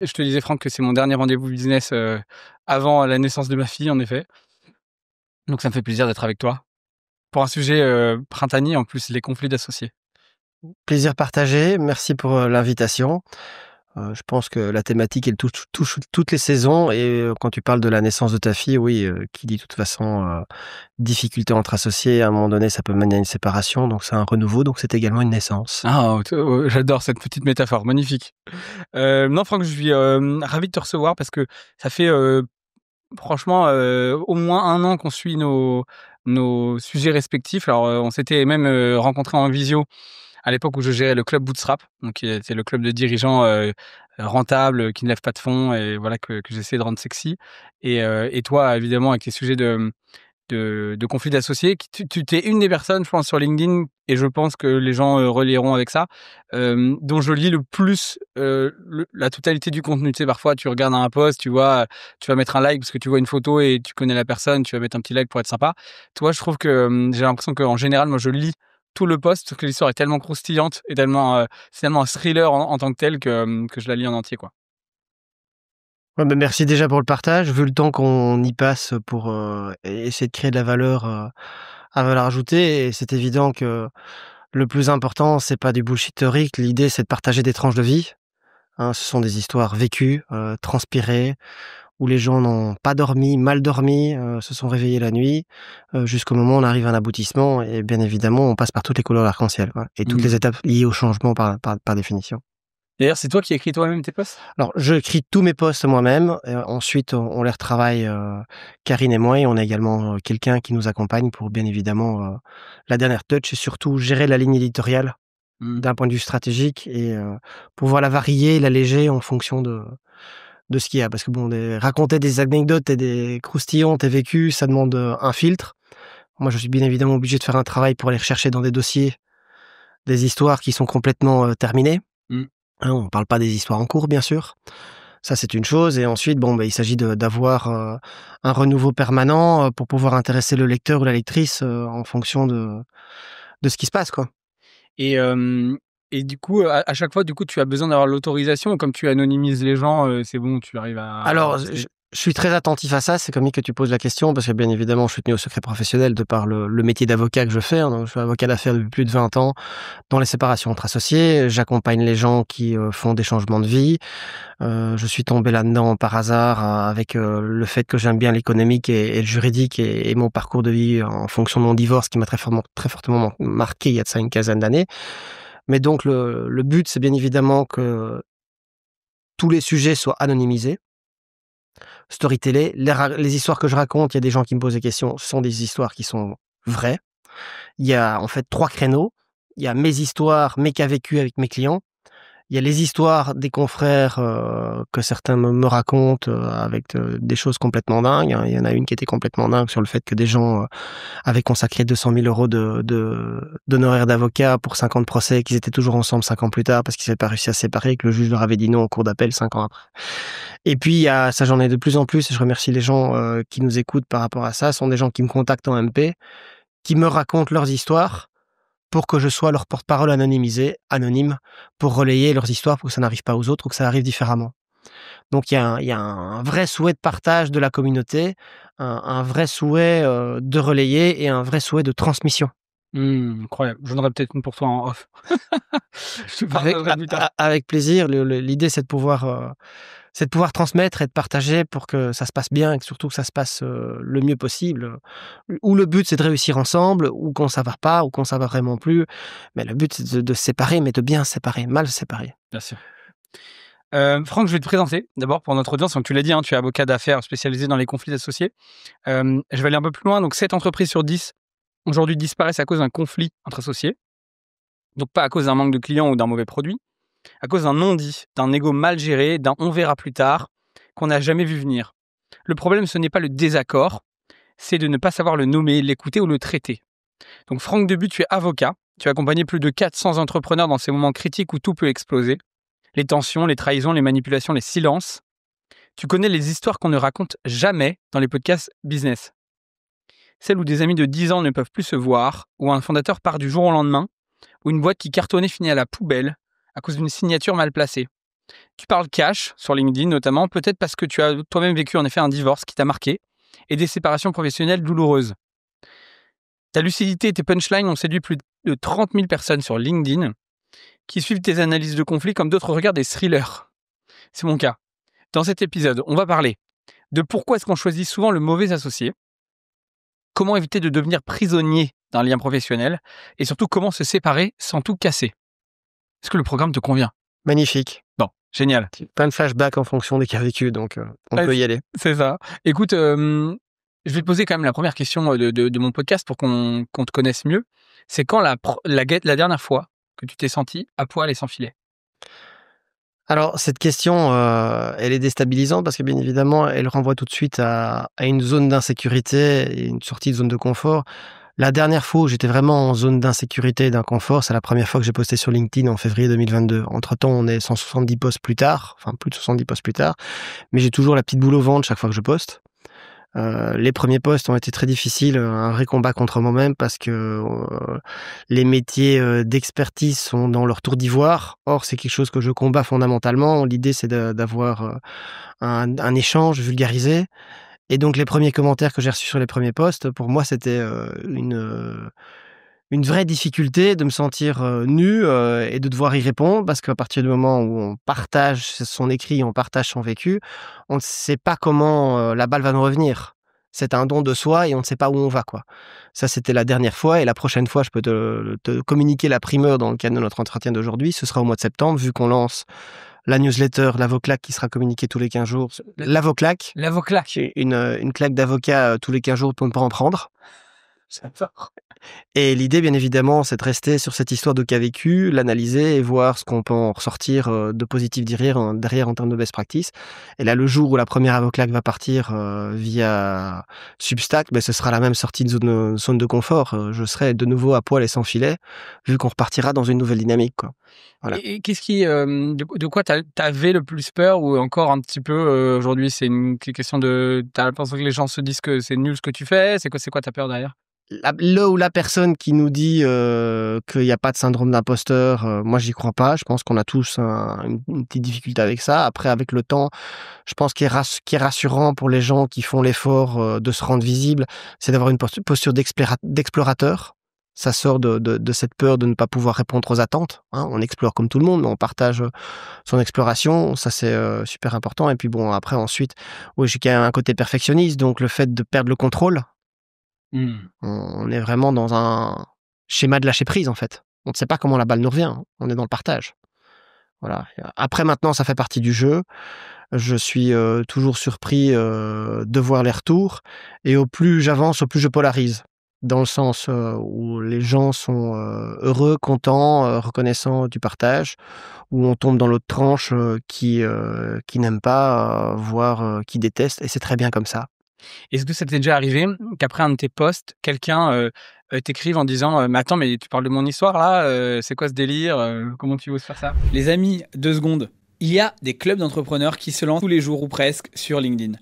Je te disais, Franck, que c'est mon dernier rendez-vous business avant la naissance de ma fille, en effet. Donc, ça me fait plaisir d'être avec toi pour un sujet printanier, en plus, les conflits d'associés. Plaisir partagé, merci pour l'invitation. Je pense que la thématique, elle touche toutes les saisons et quand tu parles de la naissance de ta fille, oui, qui dit de toute façon difficulté entre associés, à un moment donné, ça peut mener à une séparation, donc c'est un renouveau, donc c'est également une naissance. Ah, j'adore cette petite métaphore, magnifique. Non, Franck, je suis ravi de te recevoir parce que ça fait franchement au moins 1 an qu'on suit nos sujets respectifs. Alors, on s'était même rencontrés en visio à l'époque où je gérais le club Bootstrap, donc qui était le club de dirigeants rentables, qui ne lèvent pas de fonds et voilà que j'essaie de rendre sexy. Et toi, évidemment, avec les sujets de conflits d'associés, tu t'es une des personnes, je pense, sur LinkedIn, et je pense que les gens relieront avec ça, dont je lis le plus la totalité du contenu. Tu sais, parfois, tu regardes un post, tu vois, tu vas mettre un like parce que tu vois une photo et tu connais la personne, tu vas mettre un petit like pour être sympa. Toi, je trouve que j'ai l'impression qu'en général, moi, je lis tout le post parce que l'histoire est tellement croustillante et tellement, c'est tellement un thriller en tant que tel que je la lis en entier, quoi. Ouais, bah, merci déjà pour le partage, vu le temps qu'on y passe pour essayer de créer de la valeur à valeur ajoutée, et c'est évident que le plus important, c'est pas du bullshittery, l'idée c'est de partager des tranches de vie. Hein, ce sont des histoires vécues, transpirées, où les gens n'ont pas dormi, mal dormi, se sont réveillés la nuit, jusqu'au moment où on arrive à un aboutissement, et bien évidemment, on passe par toutes les couleurs de l'arc-en-ciel, quoi, et toutes les étapes liées au changement par définition. D'ailleurs, c'est toi qui écris toi-même tes posts? Alors, j'écris tous mes posts moi-même, et ensuite on les retravaille, Karine et moi, et on a également, quelqu'un qui nous accompagne pour bien évidemment, la dernière touch, et surtout gérer la ligne éditoriale Mmh. d'un point de vue stratégique, et pouvoir la varier, l'alléger en fonction de ce qu'il y a. Parce que bon, raconter des anecdotes et des croustillantes et vécues, ça demande un filtre. Moi, je suis bien évidemment obligé de faire un travail pour aller rechercher dans des dossiers des histoires qui sont complètement terminées. Mmh. Hein, on ne parle pas des histoires en cours, bien sûr. Ça, c'est une chose. Et ensuite, bon, bah, il s'agit d'avoir un renouveau permanent pour pouvoir intéresser le lecteur ou la lectrice en fonction de ce qui se passe, quoi. Et, et du coup, à chaque fois, du coup, tu as besoin d'avoir l'autorisation, ou comme tu anonymises les gens, c'est bon, tu arrives à Alors, poster? je suis très attentif à ça, c'est comique que tu poses la question, parce que bien évidemment, je suis tenu au secret professionnel de par le métier d'avocat que je fais, hein. Donc, je suis avocat d'affaires depuis plus de 20 ans dans les séparations entre associés. J'accompagne les gens qui font des changements de vie. Je suis tombé là-dedans par hasard avec le fait que j'aime bien l'économique et le juridique, et mon parcours de vie en fonction de mon divorce qui m'a très fortement marqué il y a de ça une quinzaine d'années. Mais donc, le but, c'est bien évidemment que tous les sujets soient anonymisés. Storyteller, les histoires que je raconte, il y a des gens qui me posent des questions, ce sont des histoires qui sont vraies. Il y a en fait 3 créneaux. Il y a mes histoires, mes cas vécus avec mes clients. Il y a les histoires des confrères que certains me racontent avec des choses complètement dingues, hein. Il y en a une qui était complètement dingue sur le fait que des gens avaient consacré 200 000 euros d'honoraires d'avocat pour 50 procès, qu'ils étaient toujours ensemble 5 ans plus tard parce qu'ils n'avaient pas réussi à se séparer, que le juge leur avait dit non en cour d'appel 5 ans après. Et puis, il y a, ça j'en ai de plus en plus, et je remercie les gens qui nous écoutent par rapport à ça. Ce sont des gens qui me contactent en MP, qui me racontent leurs histoires pour que je sois leur porte-parole anonyme, pour relayer leurs histoires, pour que ça n'arrive pas aux autres ou que ça arrive différemment. Donc il y a un vrai souhait de partage de la communauté, un vrai souhait de relayer, et un vrai souhait de transmission. Incroyable. J'en aurais peut-être une pour toi en off. Je te partagerai plus tard. Avec plaisir. L'idée, c'est de pouvoir transmettre et de partager pour que ça se passe bien, et que surtout que ça se passe le mieux possible. Où le but, c'est de réussir ensemble, ou quand ça va pas, ou quand ça va vraiment plus. Mais le but, c'est de se séparer, mais de bien se séparer, mal se séparer. Bien sûr. Franck, je vais te présenter d'abord pour notre audience. Donc, tu l'as dit, hein, tu es avocat d'affaires spécialisé dans les conflits associés. Je vais aller un peu plus loin. Donc, 7 entreprises sur 10 aujourd'hui disparaissent à cause d'un conflit entre associés. Donc, pas à cause d'un manque de clients ou d'un mauvais produit, à cause d'un non-dit, d'un ego mal géré, d'un on verra plus tard, qu'on n'a jamais vu venir. Le problème, ce n'est pas le désaccord, c'est de ne pas savoir le nommer, l'écouter ou le traiter. Donc, Franck Debutte, tu es avocat. Tu as accompagné plus de 400 entrepreneurs dans ces moments critiques où tout peut exploser. Les tensions, les trahisons, les manipulations, les silences. Tu connais les histoires qu'on ne raconte jamais dans les podcasts business. Celles où des amis de 10 ans ne peuvent plus se voir, où un fondateur part du jour au lendemain, ou une boîte qui cartonnait finit à la poubelle à cause d'une signature mal placée. Tu parles cash sur LinkedIn notamment, peut-être parce que tu as toi-même vécu en effet un divorce qui t'a marqué et des séparations professionnelles douloureuses. Ta lucidité et tes punchlines ont séduit plus de 30 000 personnes sur LinkedIn qui suivent tes analyses de conflits comme d'autres regardent des thrillers. C'est mon cas. Dans cet épisode, on va parler de pourquoi est-ce qu'on choisit souvent le mauvais associé, comment éviter de devenir prisonnier d'un lien professionnel et surtout comment se séparer sans tout casser. Est-ce que le programme te convient ? Magnifique. Bon, génial. Plein de flashbacks en fonction des cas vécus, donc on peut y aller. C'est ça. Écoute, je vais te poser quand même la première question de mon podcast pour qu'on te connaisse mieux. C'est quand la dernière fois que tu t'es senti à poil et sans filet ? Alors, cette question, elle est déstabilisante parce que bien évidemment, elle renvoie tout de suite à une zone d'insécurité et une sortie de zone de confort. La dernière fois où j'étais vraiment en zone d'insécurité et d'inconfort, c'est la première fois que j'ai posté sur LinkedIn en février 2022. Entre-temps, on est 170 posts plus tard, enfin plus de 70 posts plus tard, mais j'ai toujours la petite boule au ventre chaque fois que je poste. Les premiers posts ont été très difficiles, un vrai combat contre moi-même parce que les métiers d'expertise sont dans leur tour d'ivoire. Or, c'est quelque chose que je combats fondamentalement. L'idée, c'est d'avoir un échange vulgarisé. Et donc, les premiers commentaires que j'ai reçus sur les premiers posts, pour moi, c'était une vraie difficulté de me sentir nu et de devoir y répondre parce qu'à partir du moment où on partage son écrit, on partage son vécu, on ne sait pas comment la balle va nous revenir. C'est un don de soi et on ne sait pas où on va, quoi. Ça, c'était la dernière fois et la prochaine fois, je peux te communiquer la primeur dans le cadre de notre entretien d'aujourd'hui. Ce sera au mois de septembre, vu qu'on lance la newsletter, l'Avoclac qui sera communiquée tous les 15 jours. L'Avoclac. L'Avoclac. Une claque d'avocat tous les 15 jours pour ne pas en prendre. J'adore. Et l'idée, bien évidemment, c'est de rester sur cette histoire de cas vécu, l'analyser et voir ce qu'on peut en ressortir de positif derrière en termes de best practice. Et là, le jour où la première Avoclac va partir via Substack, ce sera la même sortie de zone de confort. Je serai de nouveau à poil et sans filet, vu qu'on repartira dans une nouvelle dynamique, quoi. Voilà. Et qu'est-ce qui, de quoi t'avais le plus peur ou encore un petit peu aujourd'hui, c'est une question de, t'as l'impression que les gens se disent que c'est nul ce que tu fais, c'est quoi ta peur derrière? La personne qui nous dit qu'il n'y a pas de syndrome d'imposteur, moi j'y crois pas. Je pense qu'on a tous une petite difficulté avec ça. Après, avec le temps, je pense qu'il est rassurant pour les gens qui font l'effort de se rendre visible, c'est d'avoir une posture d'explorateur. Ça sort de cette peur de ne pas pouvoir répondre aux attentes. Hein. On explore comme tout le monde, mais on partage son exploration. Ça, c'est super important. Et puis bon, après, ensuite, oui, j'ai quand même un côté perfectionniste. Donc le fait de perdre le contrôle, on est vraiment dans un schéma de lâcher prise, en fait. On ne sait pas comment la balle nous revient. On est dans le partage. Voilà. Après, maintenant, ça fait partie du jeu. Je suis toujours surpris de voir les retours. Et au plus j'avance, au plus je polarise. Dans le sens où les gens sont heureux, contents, reconnaissants du partage, où on tombe dans l'autre tranche qui n'aime pas, voire qui déteste. Et c'est très bien comme ça. Est-ce que ça t'est déjà arrivé qu'après un de tes posts, quelqu'un t'écrive en disant mais attends, mais tu parles de mon histoire là, c'est quoi ce délire, comment tu oses faire ça? Les amis, 2 secondes. Il y a des clubs d'entrepreneurs qui se lancent tous les jours ou presque sur LinkedIn.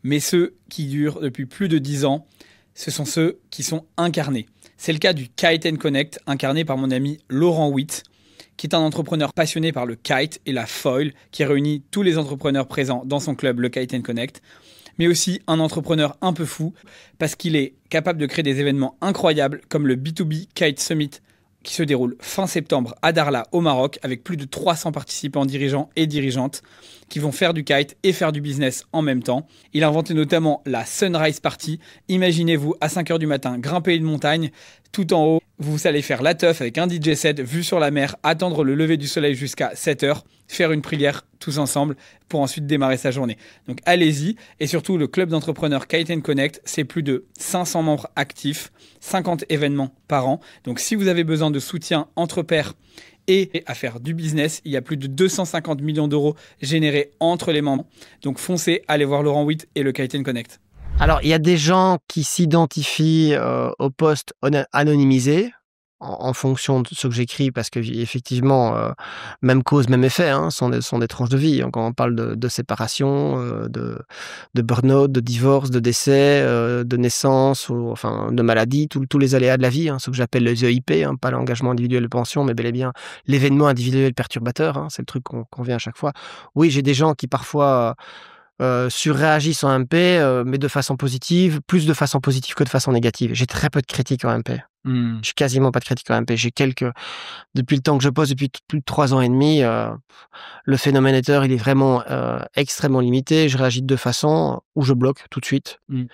Mais ceux qui durent depuis plus de 10 ans, ce sont ceux qui sont incarnés. C'est le cas du Kite & Connect, incarné par mon ami Laurent Witt, qui est un entrepreneur passionné par le kite et la foil, qui réunit tous les entrepreneurs présents dans son club, le Kite & Connect, mais aussi un entrepreneur un peu fou, parce qu'il est capable de créer des événements incroyables, comme le B2B Kite Summit, qui se déroule fin septembre à Darla, au Maroc, avec plus de 300 participants dirigeants et dirigeantes qui vont faire du kite et faire du business en même temps. Il a inventé notamment la Sunrise Party. Imaginez-vous à 5h du matin grimper une montagne, tout en haut, vous allez faire la teuf avec un DJ set, vue sur la mer, attendre le lever du soleil jusqu'à 7h, faire une prière tous ensemble pour ensuite démarrer sa journée. Donc allez-y. Et surtout, le club d'entrepreneurs Kite & Connect, c'est plus de 500 membres actifs, 50 événements par an. Donc si vous avez besoin de soutien entre pairs et à faire du business, il y a plus de 250 millions d'euros générés entre les membres. Donc foncez, allez voir Laurent Witt et le Kite & Connect. Alors, il y a des gens qui s'identifient au poste anonymisé en fonction de ce que j'écris, parce que effectivement, même cause, même effet, hein, sont des tranches de vie. Quand on parle de séparation, de burn-out, de divorce, de décès, de naissance, enfin de maladie, tous les aléas de la vie, hein, ce que j'appelle les EIP, hein, pas l'engagement individuel de pension, mais bel et bien l'événement individuel perturbateur, hein, c'est le truc qu'on vient à chaque fois. Oui, j'ai des gens qui parfois surréagissent en MP, mais de façon positive, plus de façon positive que de façon négative. J'ai très peu de critiques en MP. Mmh. J'ai quasiment pas de critiques en MP. Depuis le temps que je pose, depuis plus de 3 ans et demi, le phénomène Hater, il est vraiment extrêmement limité. Je réagis de 2 façons, ou je bloque tout de suite, Mmh.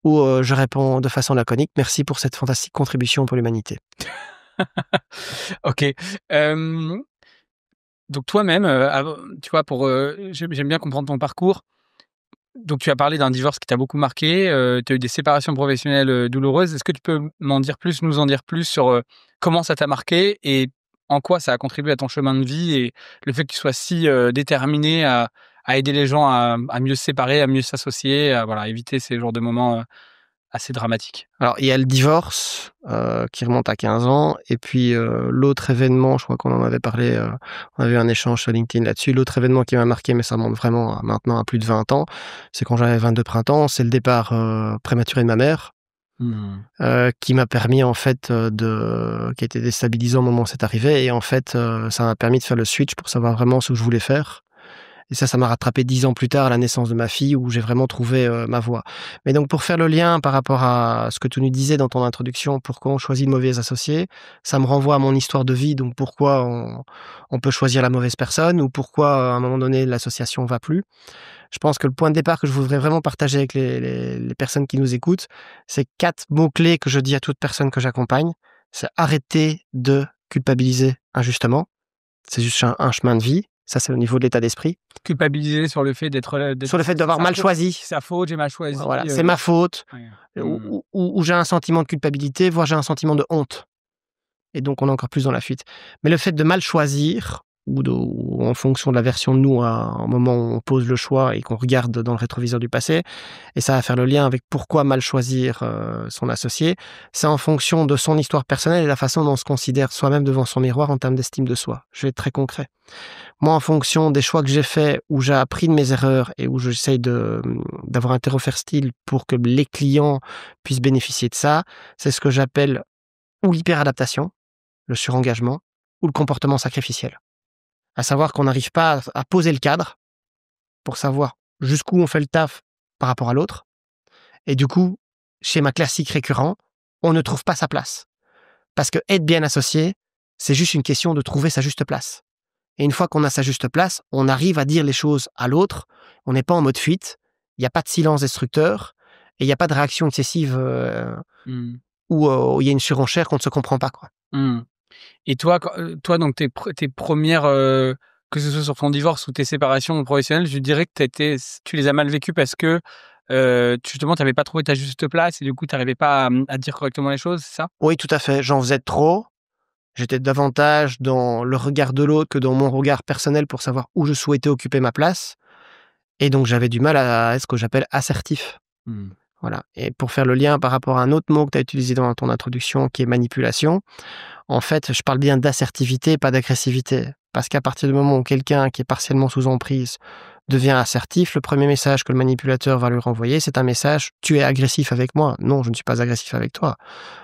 ou je réponds de façon laconique: «Merci pour cette fantastique contribution pour l'humanité». OK. Hem, donc toi-même, tu vois, j'aime bien comprendre ton parcours. Donc tu as parlé d'un divorce qui t'a beaucoup marqué, tu as eu des séparations professionnelles, douloureuses. Est-ce que tu peux nous en dire plus sur, comment ça t'a marqué et en quoi ça a contribué à ton chemin de vie et le fait que tu sois si, déterminé à aider les gens à mieux se séparer, à mieux s'associer, à voilà, éviter ces genres de moments, assez dramatiques? Alors, il y a le divorce, qui remonte à 15 ans, et puis, l'autre événement, je crois qu'on en avait parlé, on avait eu un échange sur LinkedIn là-dessus. L'autre événement qui m'a marqué, mais ça remonte vraiment à maintenant à plus de 20 ans, c'est quand j'avais 22 printemps, c'est le départ, prématuré de ma mère, Mmh. qui m'a permis en fait, qui a été déstabilisant au moment où c'est arrivé, et en fait, ça m'a permis de faire le switch pour savoir vraiment ce que je voulais faire. Et ça m'a rattrapé 10 ans plus tard, à la naissance de ma fille, où j'ai vraiment trouvé, ma voie. Mais donc pour faire le lien par rapport à ce que tu nous disais dans ton introduction, pourquoi on choisit de mauvais associés, ça me renvoie à mon histoire de vie, donc pourquoi on peut choisir la mauvaise personne, ou pourquoi, à un moment donné, l'association va plus. Je pense que le point de départ que je voudrais vraiment partager avec les personnes qui nous écoutent, c'est 4 mots-clés que je dis à toute personne que j'accompagne. C'est: arrêter de culpabiliser injustement. C'est juste un chemin de vie. Ça, c'est au niveau de l'état d'esprit. Culpabiliser sur le fait d'être là, Sur le fait c'est d'avoir sa mal faute, choisi. c'est sa faute, j'ai mal choisi, Voilà, c'est ma faute, ouais. ou Mmh. ou j'ai un sentiment de culpabilité, voire j'ai un sentiment de honte, et donc on est encore plus dans la fuite. Mais le fait de mal choisir, ou en fonction de la version de nous à un moment où on pose le choix et qu'on regarde dans le rétroviseur du passé, et ça va faire le lien avec pourquoi mal choisir, son associé, c'est en fonction de son histoire personnelle et la façon dont on se considère soi-même devant son miroir en termes d'estime de soi. Je vais être très concret. Moi, en fonction des choix que j'ai faits, où j'ai appris de mes erreurs et où j'essaye d'avoir un terreau fertile pour que les clients puissent bénéficier de ça, c'est ce que j'appelle ou l'hyperadaptation, le surengagement, ou le comportement sacrificiel. À savoir qu'on n'arrive pas à poser le cadre pour savoir jusqu'où on fait le taf par rapport à l'autre. Et du coup, schéma classique récurrent, on ne trouve pas sa place. Parce que être bien associé, c'est juste une question de trouver sa juste place. Et une fois qu'on a sa juste place, on arrive à dire les choses à l'autre. On n'est pas en mode fuite. Il n'y a pas de silence destructeur. Et il n'y a pas de réaction excessive, Mmh. où il y a une surenchère qu'on ne se comprend pas, quoi. Mmh. Et toi donc tes 1res, que ce soit sur ton divorce ou tes séparations professionnelles, je dirais que tu les as mal vécues parce que, justement tu avais pas trouvé ta juste place et du coup tu arrivais pas à dire correctement les choses, c'est ça? Oui, tout à fait. J'en faisais trop. J'étais davantage dans le regard de l'autre que dans mon regard personnel pour savoir où je souhaitais occuper ma place. Et donc, j'avais du mal à être ce que j'appelle assertif. Mmh. Voilà. Et pour faire le lien par rapport à un autre mot que tu as utilisé dans ton introduction, qui est manipulation, en fait, je parle bien d'assertivité, pas d'agressivité. Parce qu'à partir du moment où quelqu'un qui est partiellement sous emprise devient assertif, le premier message que le manipulateur va lui renvoyer, c'est un message: tu es agressif avec moi. Non, je ne suis pas agressif avec toi.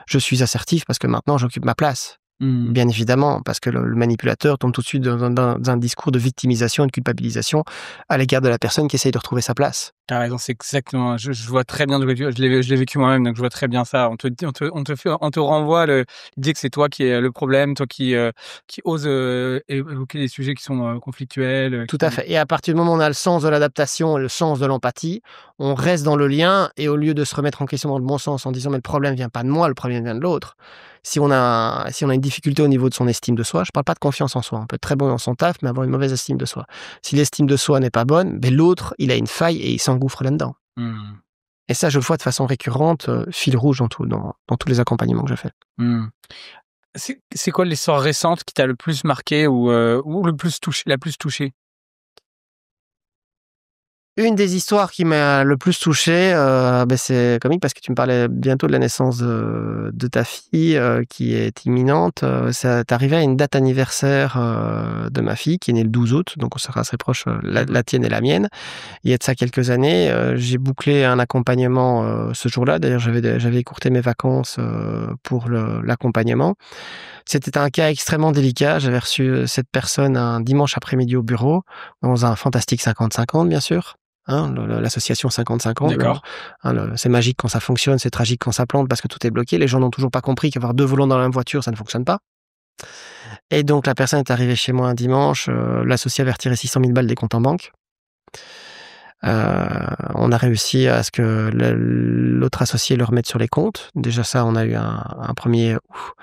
Je suis assertif parce que maintenant j'occupe ma place. Mmh. Bien évidemment, parce que le manipulateur tombe tout de suite dans un discours de victimisation et de culpabilisation à l'égard de la personne qui essaye de retrouver sa place. Tu as raison, c'est exactement, je vois très bien de quoi je l'ai vécu moi-même, donc je vois très bien ça. On te renvoie l'idée que c'est toi qui es le problème, toi qui oses, évoquer des sujets qui sont, conflictuels, Tout à fait. Et à partir du moment où on a le sens de l'adaptation et le sens de l'empathie, on reste dans le lien, et au lieu de se remettre en question dans le bon sens en disant: mais le problème vient pas de moi, le problème vient de l'autre. Si on a une difficulté au niveau de son estime de soi, je parle pas de confiance en soi. On peut être très bon dans son taf, mais avoir une mauvaise estime de soi. Si l'estime de soi n'est pas bonne, ben l'autre, il a une faille et il s'engouffre là-dedans. Mmh. Et ça, je le vois de façon récurrente, fil rouge dans tous les accompagnements que je fais. Mmh. C'est quoi l'histoire récente qui t'a le plus marqué ou le plus touché, la plus touchée? Une des histoires qui m'a le plus touché, c'est comique parce que tu me parlais bientôt de la naissance de ta fille qui est imminente. Ça est arrivé à une date anniversaire de ma fille qui est née le 12 août, donc on sera assez proche, la tienne et la mienne. Il y a de ça quelques années, j'ai bouclé un accompagnement ce jour-là. D'ailleurs, j'avais écourté mes vacances pour l'accompagnement. C'était un cas extrêmement délicat. J'avais reçu cette personne un dimanche après-midi au bureau, dans un fantastique 50-50, bien sûr. Hein, l'association 50-50. D'accord. C'est magique quand ça fonctionne, c'est tragique quand ça plante parce que tout est bloqué. Les gens n'ont toujours pas compris qu'avoir 2 volants dans la même voiture, ça ne fonctionne pas. Et donc, la personne est arrivée chez moi un dimanche. L'associé avait retiré 600 000 balles des comptes en banque. On a réussi à ce que l'autre associé le remette sur les comptes. Déjà ça, on a eu un premier ouf.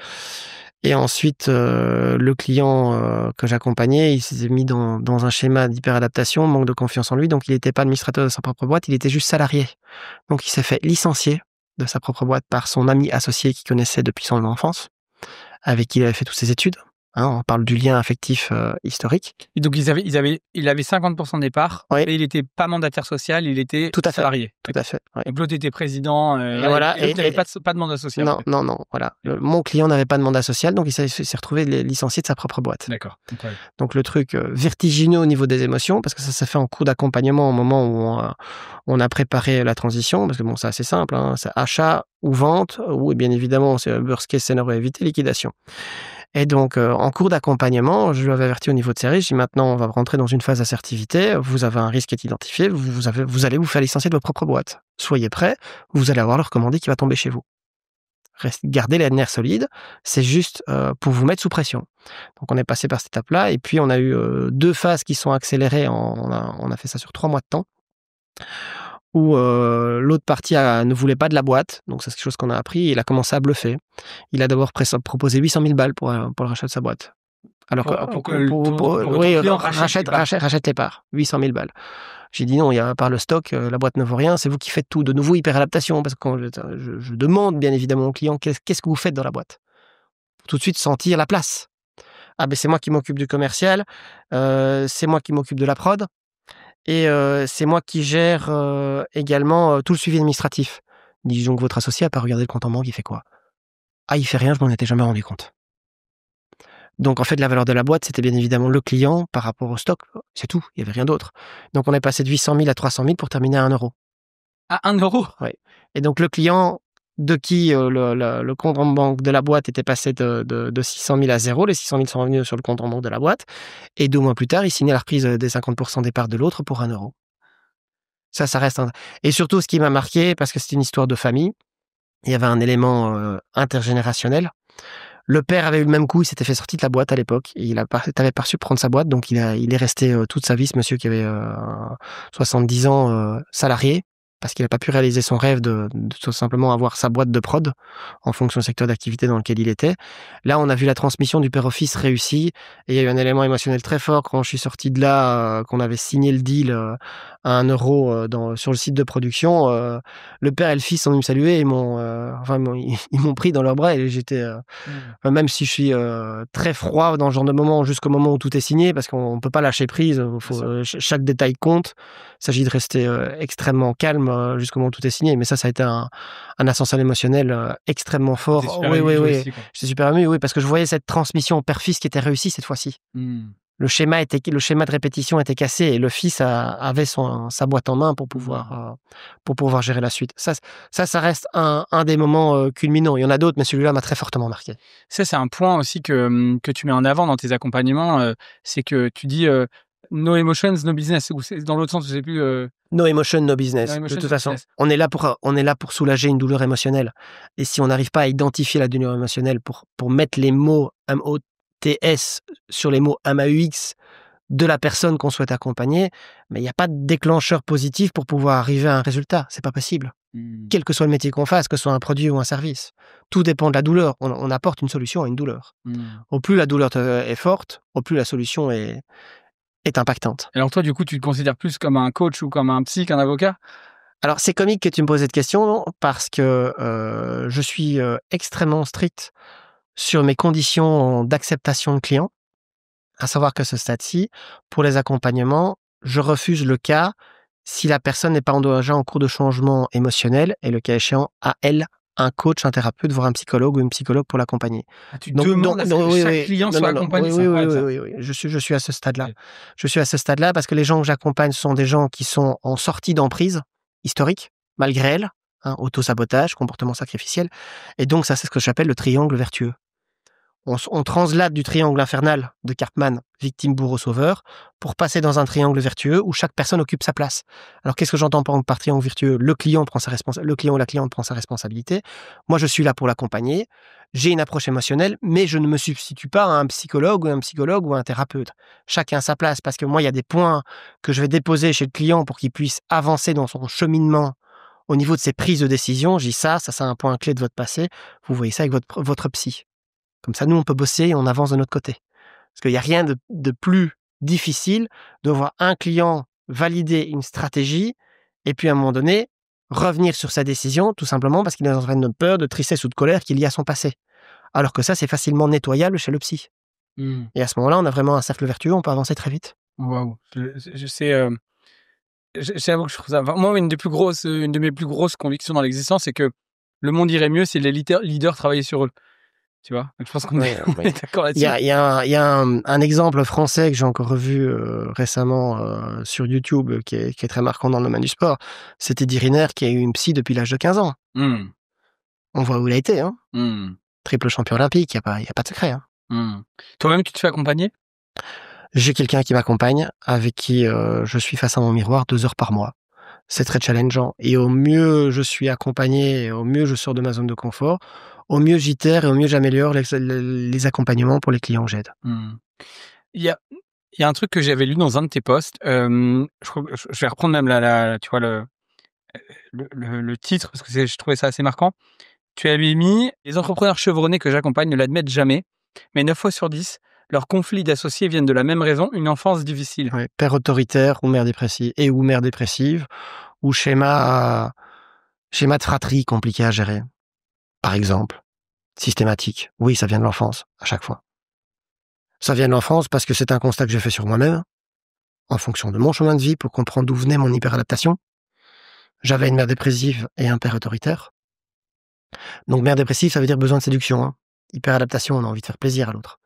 Et ensuite, le client que j'accompagnais, il s'était mis dans un schéma d'hyperadaptation, manque de confiance en lui, donc il n'était pas administrateur de sa propre boîte, il était juste salarié. Donc il s'est fait licencier de sa propre boîte par son ami associé qu'il connaissait depuis son enfance, avec qui il avait fait toutes ses études. Hein, on parle du lien affectif historique. Et donc, il avait 50% des parts, Oui. et il n'était pas mandataire social, il était Tout à fait. salarié. Tout à fait. Ouais. Donc, l'autre était président, Et voilà. et l'autre n'avait pas de mandat social. Non, non, voilà. Mon client n'avait pas de mandat social, donc il s'est retrouvé licencié de sa propre boîte. D'accord. Donc le truc vertigineux au niveau des émotions, parce que ça s'est fait en cours d'accompagnement au moment où on a préparé la transition, parce que bon, c'est assez simple, hein, c'est achat ou vente, ou bien évidemment, c'est worst case scénario à éviter, liquidation. Et donc, en cours d'accompagnement, je lui avais averti au niveau de ses risques. J'ai dit maintenant, on va rentrer dans une phase d'assertivité. Vous avez un risque qui est identifié. Vous allez vous faire licencier de votre propre boîte. Soyez prêts. Vous allez avoir le recommandé qui va tomber chez vous. Gardez les nerfs solides. C'est juste pour vous mettre sous pression. Donc, on est passé par cette étape-là. Et puis, on a eu 2 phases qui sont accélérées. On a fait ça sur 3 mois de temps. Où l'autre partie ne voulait pas de la boîte, donc ça c'est quelque chose qu'on a appris, et il a commencé à bluffer. Il a d'abord proposé 800 000 balles pour le rachat de sa boîte. Alors rachète les parts, 800 000 balles. J'ai dit non, il y a par le stock, la boîte ne vaut rien, c'est vous qui faites tout. De nouveau, hyperadaptation, parce que quand je demande bien évidemment au client qu'est-ce que vous faites dans la boîte, pour tout de suite sentir la place. Ah ben c'est moi qui m'occupe du commercial, c'est moi qui m'occupe de la prod. Et c'est moi qui gère également tout le suivi administratif. Disons que votre associé n'a pas regardé le compte en banque, il fait quoi? Ah, il fait rien, je m'en étais jamais rendu compte. Donc en fait, la valeur de la boîte, c'était bien évidemment le client par rapport au stock. C'est tout, il n'y avait rien d'autre. Donc on est passé de 800 000 à 300 000 pour terminer à 1 euro. À 1 euro? Oui. Et donc le client de qui le compte en banque de la boîte était passé de 600 000 à 0. Les 600 000 sont revenus sur le compte en banque de la boîte. Et 2 mois plus tard, il signait la reprise des 50% des parts de l'autre pour 1 euro. Ça reste Et surtout, ce qui m'a marqué, parce que c'était une histoire de famille, il y avait un élément intergénérationnel. Le père avait eu le même coup, il s'était fait sortir de la boîte à l'époque. Il avait pas su prendre sa boîte, donc il est resté toute sa vie, ce monsieur qui avait 70 ans, salarié, parce qu'il n'a pas pu réaliser son rêve de tout simplement avoir sa boîte de prod en fonction du secteur d'activité dans lequel il était. Là, on a vu la transmission du père au fils réussie, et il y a eu un élément émotionnel très fort quand je suis sorti de là, qu'on avait signé le deal à 1 euro sur le site de production. Le père et le fils sont venus me saluer, ils m'ont pris dans leurs bras, et j'étais... même si je suis très froid dans ce genre de moment, jusqu'au moment où tout est signé, parce qu'on ne peut pas lâcher prise, chaque détail compte. Il s'agit de rester extrêmement calme jusqu'au moment où tout est signé. Mais ça a été un ascenseur émotionnel extrêmement fort. Oui. J'étais super ému, oui, parce que je voyais cette transmission père-fils qui était réussie cette fois-ci. Le schéma de répétition était cassé, et le fils avait sa boîte en main pour pouvoir gérer la suite. Ça reste un des moments culminants. Il y en a d'autres, mais celui-là m'a très fortement marqué. Ça, c'est un point aussi que tu mets en avant dans tes accompagnements, c'est que tu dis no emotions, no business, ou c'est dans l'autre sens, je sais plus. No emotion, no business. De toute façon, on est là pour soulager une douleur émotionnelle. Et si on n'arrive pas à identifier la douleur émotionnelle pour mettre les mots MOTS sur les mots MAUX de la personne qu'on souhaite accompagner, mais il n'y a pas de déclencheur positif pour pouvoir arriver à un résultat. C'est pas possible. Quel que soit le métier qu'on fasse, que ce soit un produit ou un service. Tout dépend de la douleur. On apporte une solution à une douleur. Au plus la douleur est forte, au plus la solution est impactante. Alors toi, du coup, tu te considères plus comme un coach ou comme un psy qu'un avocat? Alors, c'est comique que tu me poses cette question, parce que je suis extrêmement strict sur mes conditions d'acceptation de client. À savoir qu'à ce stade-ci, pour les accompagnements, je refuse le cas si la personne n'est pas déjà en cours de changement émotionnel et le cas échéant, à elle, un coach, un thérapeute, voire un psychologue ou une psychologue pour l'accompagner. Ah, tu demandes à ce que chaque client soit accompagné, c'est incroyable ça. Oui. Je suis à ce stade-là. Ok. Je suis à ce stade-là parce que les gens que j'accompagne sont des gens qui sont en sortie d'emprise historique, malgré elles, hein, auto-sabotage, comportement sacrificiel. Et donc, ça, c'est ce que j'appelle le triangle vertueux. On translate du triangle infernal de Karpman, victime, bourreau, sauveur, pour passer dans un triangle vertueux où chaque personne occupe sa place. Alors, qu'est-ce que j'entends par triangle vertueux? Le client ou la cliente prend sa responsabilité. Moi, je suis là pour l'accompagner. J'ai une approche émotionnelle, mais je ne me substitue pas à un psychologue ou un thérapeute. Chacun a sa place, parce que moi, il y a des points que je vais déposer chez le client pour qu'il puisse avancer dans son cheminement au niveau de ses prises de décision. Je dis ça, c'est un point clé de votre passé. Vous voyez ça avec votre psy. Comme ça, nous, on peut bosser et on avance de notre côté. Parce qu'il n'y a rien de plus difficile de voir un client valider une stratégie et puis à un moment donné, revenir sur sa décision tout simplement parce qu'il est en train de peur, de tristesse ou de colère qu'il y a à son passé. Alors que ça, c'est facilement nettoyable chez le psy. Et à ce moment-là, on a vraiment un cercle vertueux, on peut avancer très vite. Waouh. Je sais, j'avoue que je trouve ça. Enfin, moi, une de mes plus grosses convictions dans l'existence, c'est que le monde irait mieux si les leaders travaillaient sur eux. Tu vois? Donc, je pense qu'on est, on est d'accord Il là-dessus. y a un exemple français que j'ai encore revu récemment sur YouTube qui est très marquant dans le domaine du sport. C'était Eddie Riner qui a eu une psy depuis l'âge de 15 ans. Mmh. On voit où il a été, hein. Mmh. Triple champion olympique, il n'y a pas de secret. Hein. Mmh. Toi-même, tu te fais accompagner? J'ai quelqu'un qui m'accompagne, avec qui je suis face à mon miroir 2 heures par mois. C'est très challengeant. Et au mieux je suis accompagné, et au mieux je sors de ma zone de confort, au mieux j'itère et au mieux j'améliore les accompagnements pour les clients que j'aide. Mmh. Il y a, il y a un truc que j'avais lu dans un de tes posts. Je crois que je vais reprendre même tu vois, le titre, parce que je trouvais ça assez marquant. Tu avais mis: les entrepreneurs chevronnés que j'accompagne ne l'admettent jamais, mais 9 fois sur 10, leurs conflits d'associés viennent de la même raison, une enfance difficile. Ouais, père autoritaire ou mère dépressive, ou schéma de fratrie compliqué à gérer, par exemple. Systématique. Oui, ça vient de l'enfance, à chaque fois. Ça vient de l'enfance parce que c'est un constat que j'ai fait sur moi-même, en fonction de mon chemin de vie, pour comprendre d'où venait mon hyperadaptation. J'avais une mère dépressive et un père autoritaire. Donc mère dépressive, ça veut dire besoin de séduction. Hein. Hyperadaptation, on a envie de faire plaisir à l'autre.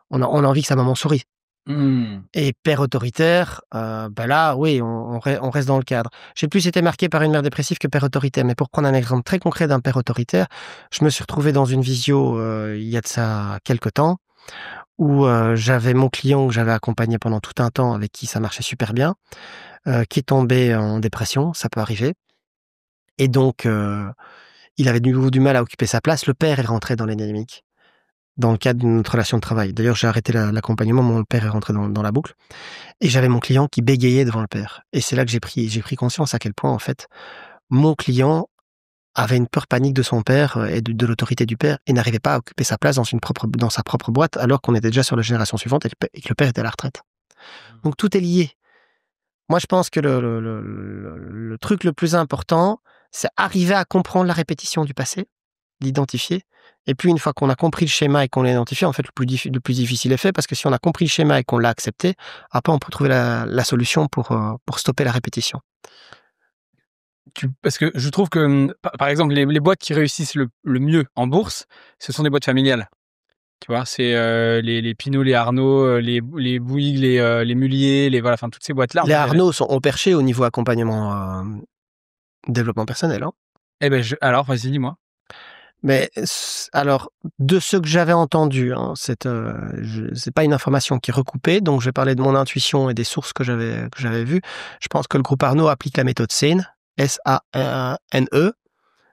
On a envie que sa maman sourie. Mmh. Et père autoritaire, ben là, oui, on reste dans le cadre. J'ai plus été marqué par une mère dépressive que père autoritaire. Mais pour prendre un exemple très concret d'un père autoritaire, je me suis retrouvé dans une visio il y a de ça quelques temps, où j'avais mon client que j'avais accompagné pendant tout un temps, avec qui ça marchait super bien, qui est tombé en dépression, ça peut arriver. Et donc, il avait du mal à occuper sa place. Le père est rentré dans les dynamiques, dans le cadre de notre relation de travail. D'ailleurs, j'ai arrêté l'accompagnement, mon père est rentré dans la boucle. Et j'avais mon client qui bégayait devant le père. Et c'est là que j'ai pris conscience à quel point, en fait, mon client avait une peur panique de son père et de l'autorité du père et n'arrivait pas à occuper sa place dans sa propre boîte alors qu'on était déjà sur la génération suivante et que le père était à la retraite. Donc tout est lié. Moi, je pense que le truc le plus important, c'est arriver à comprendre la répétition du passé, l'identifier. Et puis, une fois qu'on a compris le schéma et qu'on l'a identifié, en fait, le plus difficile est fait, parce que si on a compris le schéma et qu'on l'a accepté, après, on peut trouver la solution pour stopper la répétition. Parce que je trouve que, par exemple, les boîtes qui réussissent le mieux en bourse, ce sont des boîtes familiales. Tu vois, c'est les Pinot, les Arnaud, les Bouygues, les Mullier, voilà, enfin toutes ces boîtes-là. Les Arnaud ont perché au niveau accompagnement développement personnel. Hein. Eh ben, alors, vas-y, dis-moi. Mais alors, de ce que j'avais entendu, hein, c'est pas une information qui est recoupée, donc je vais parler de mon intuition et des sources que j'avais vues. Je pense que le groupe Arnaud applique la méthode SANE, S-A-N-E.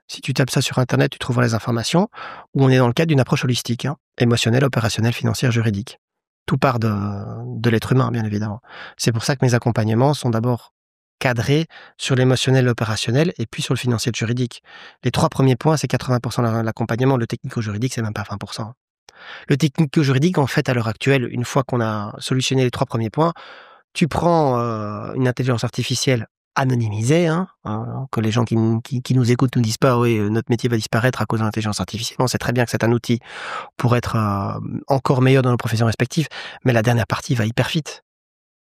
Si tu tapes ça sur Internet, tu trouveras les informations, où on est dans le cadre d'une approche holistique, hein, émotionnelle, opérationnelle, financière, juridique. Tout part de l'être humain, bien évidemment. C'est pour ça que mes accompagnements sont d'abord cadré sur l'émotionnel, l'opérationnel, et puis sur le financier et le juridique. Les 3 premiers points, c'est 80% de l'accompagnement. Le technico-juridique, c'est même pas 20%. Le technico-juridique, en fait, à l'heure actuelle, une fois qu'on a solutionné les 3 premiers points, tu prends une intelligence artificielle anonymisée, hein, que les gens qui nous écoutent nous disent pas, oui, notre métier va disparaître à cause de l'intelligence artificielle. On sait très bien que c'est un outil pour être encore meilleur dans nos professions respectives, mais la dernière partie va hyper vite.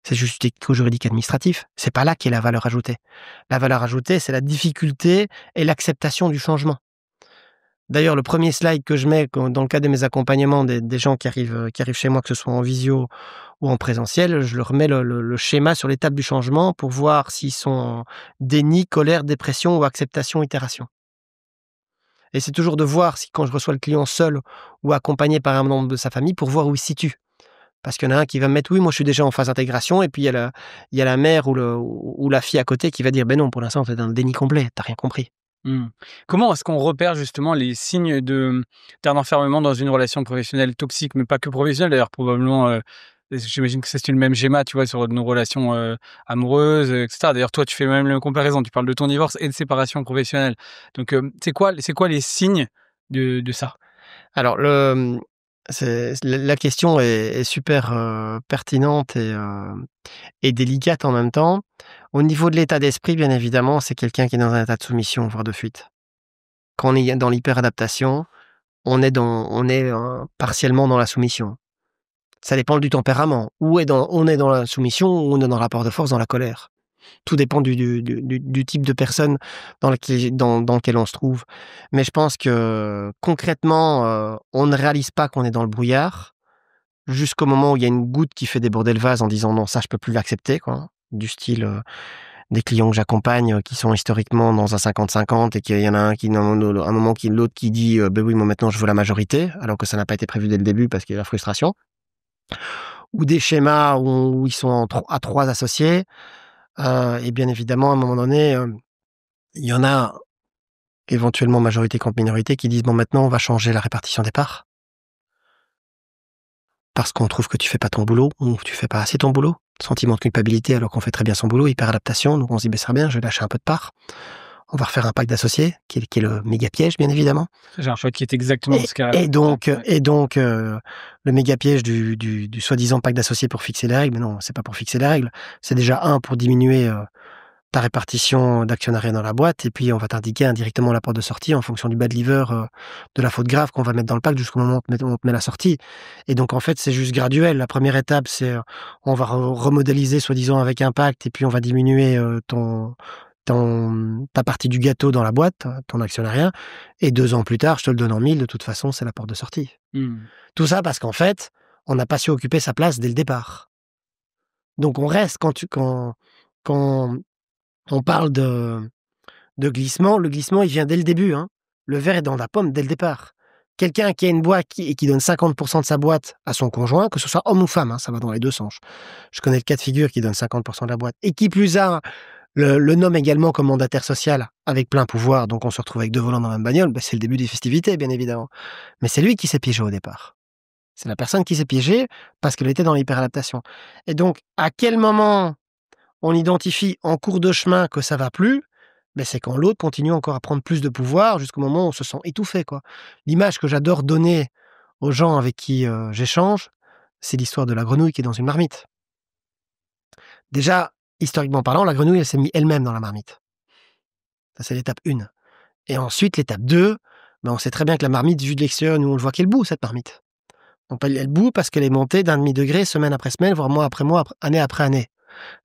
C'est juste technico-juridique administratif. C'est pas là qu'est la valeur ajoutée. La valeur ajoutée, c'est la difficulté et l'acceptation du changement. D'ailleurs, le premier slide que je mets dans le cadre de mes accompagnements des gens qui arrivent chez moi, que ce soit en visio ou en présentiel, je leur mets le schéma sur l'étape du changement pour voir s'ils sont en déni, colère, dépression ou acceptation, itération. Et c'est toujours de voir si quand je reçois le client seul ou accompagné par un membre de sa famille, pour voir où il se situe. Parce qu'il y en a un qui va me mettre: «Oui, moi je suis déjà en phase d'intégration», et puis il y a la mère ou la fille à côté qui va dire: «Ben non, pour l'instant, tu es dans le déni complet, tu rien compris». Mmh. Comment est-ce qu'on repère justement les signes d'un enfermement dans une relation professionnelle toxique, mais pas que professionnelle d'ailleurs, probablement, j'imagine que c'est le même schéma, tu vois, sur nos relations, amoureuses, et cetera. D'ailleurs, toi, tu fais même la comparaison, tu parles de ton divorce et de séparation professionnelle. Donc, c'est quoi les signes de ça? Alors c'est la question est super, pertinente et délicate en même temps. Au niveau de l'état d'esprit, bien évidemment, c'est quelqu'un qui est dans un état de soumission, voire de fuite. Quand on est dans l'hyperadaptation, on est partiellement dans la soumission. Ça dépend du tempérament. On est dans la soumission ou on est dans le rapport de force, dans la colère. Tout dépend du type de personne dans lequel on se trouve. Mais je pense que concrètement, on ne réalise pas qu'on est dans le brouillard, jusqu'au moment où il y a une goutte qui fait déborder le vase en disant: «Non, ça je peux plus l'accepter», quoi. Du style, des clients que j'accompagne, qui sont historiquement dans un 50-50 et qu'il y en a un qui, à un moment, qui l'autre qui dit: «Beh oui, moi maintenant je veux la majorité», alors que ça n'a pas été prévu dès le début parce qu'il y a la frustration. Ou des schémas où ils sont à 3 associés, et bien évidemment, à un moment donné, il y en a, éventuellement majorité contre minorité, qui disent: «Bon, maintenant on va changer la répartition des parts, parce qu'on trouve que tu fais pas ton boulot ou que tu fais pas assez ton boulot». Sentiment de culpabilité alors qu'on fait très bien son boulot, hyperadaptation, donc on se dit: «Beh, ça sera bien, je vais lâcher un peu de parts». On va refaire un pacte d'associés qui est le méga piège, bien évidemment. J'ai un choix qui est exactement Et ce qu'a et donc ouais. et donc le méga piège du soi-disant pacte d'associés pour fixer les règles, mais non, c'est pas pour fixer les règles. C'est déjà pour diminuer, ta répartition d'actionnariat dans la boîte, et puis on va t'indiquer indirectement la porte de sortie en fonction du bad liver, de la faute grave qu'on va mettre dans le pacte jusqu'au moment où on te met la sortie. Et donc en fait, c'est juste graduel. La première étape, c'est, on va remodéliser soi-disant avec un pacte, et puis on va diminuer, ta partie du gâteau dans la boîte, ton actionnariat, et 2 ans plus tard, je te le donne en mille, de toute façon, c'est la porte de sortie. Mmh. Tout ça parce qu'en fait, on n'a pas su occuper sa place dès le départ. Donc on reste quand on parle de glissement, le glissement, il vient dès le début, hein. Le verre est dans la pomme dès le départ. Quelqu'un qui a une boîte qui donne 50% de sa boîte à son conjoint, que ce soit homme ou femme, hein, ça va dans les 2 sens. Je connais le cas de figure qui donne 50% de la boîte et qui plus a le nomme également comme mandataire social avec plein pouvoir, donc on se retrouve avec 2 volants dans la même bagnole, bah, c'est le début des festivités, bien évidemment. Mais c'est lui qui s'est piégé au départ. C'est la personne qui s'est piégée parce qu'elle était dans l'hyperadaptation. Et donc, à quel moment on identifie en cours de chemin que ça va plus? Ben c'est quand l'autre continue encore à prendre plus de pouvoir jusqu'au moment où on se sent étouffé, quoi. L'image que j'adore donner aux gens avec qui, j'échange, c'est l'histoire de la grenouille qui est dans une marmite. Déjà, historiquement parlant, la grenouille, elle s'est mise elle-même dans la marmite. Ça, c'est l'étape 1. Et ensuite, l'étape 2, ben, on sait très bien que la marmite, vue de l'extérieur, nous, on le voit qu'elle bout, cette marmite. Donc elle bout parce qu'elle est montée d'un demi-degré, semaine après semaine, voire mois, année après année.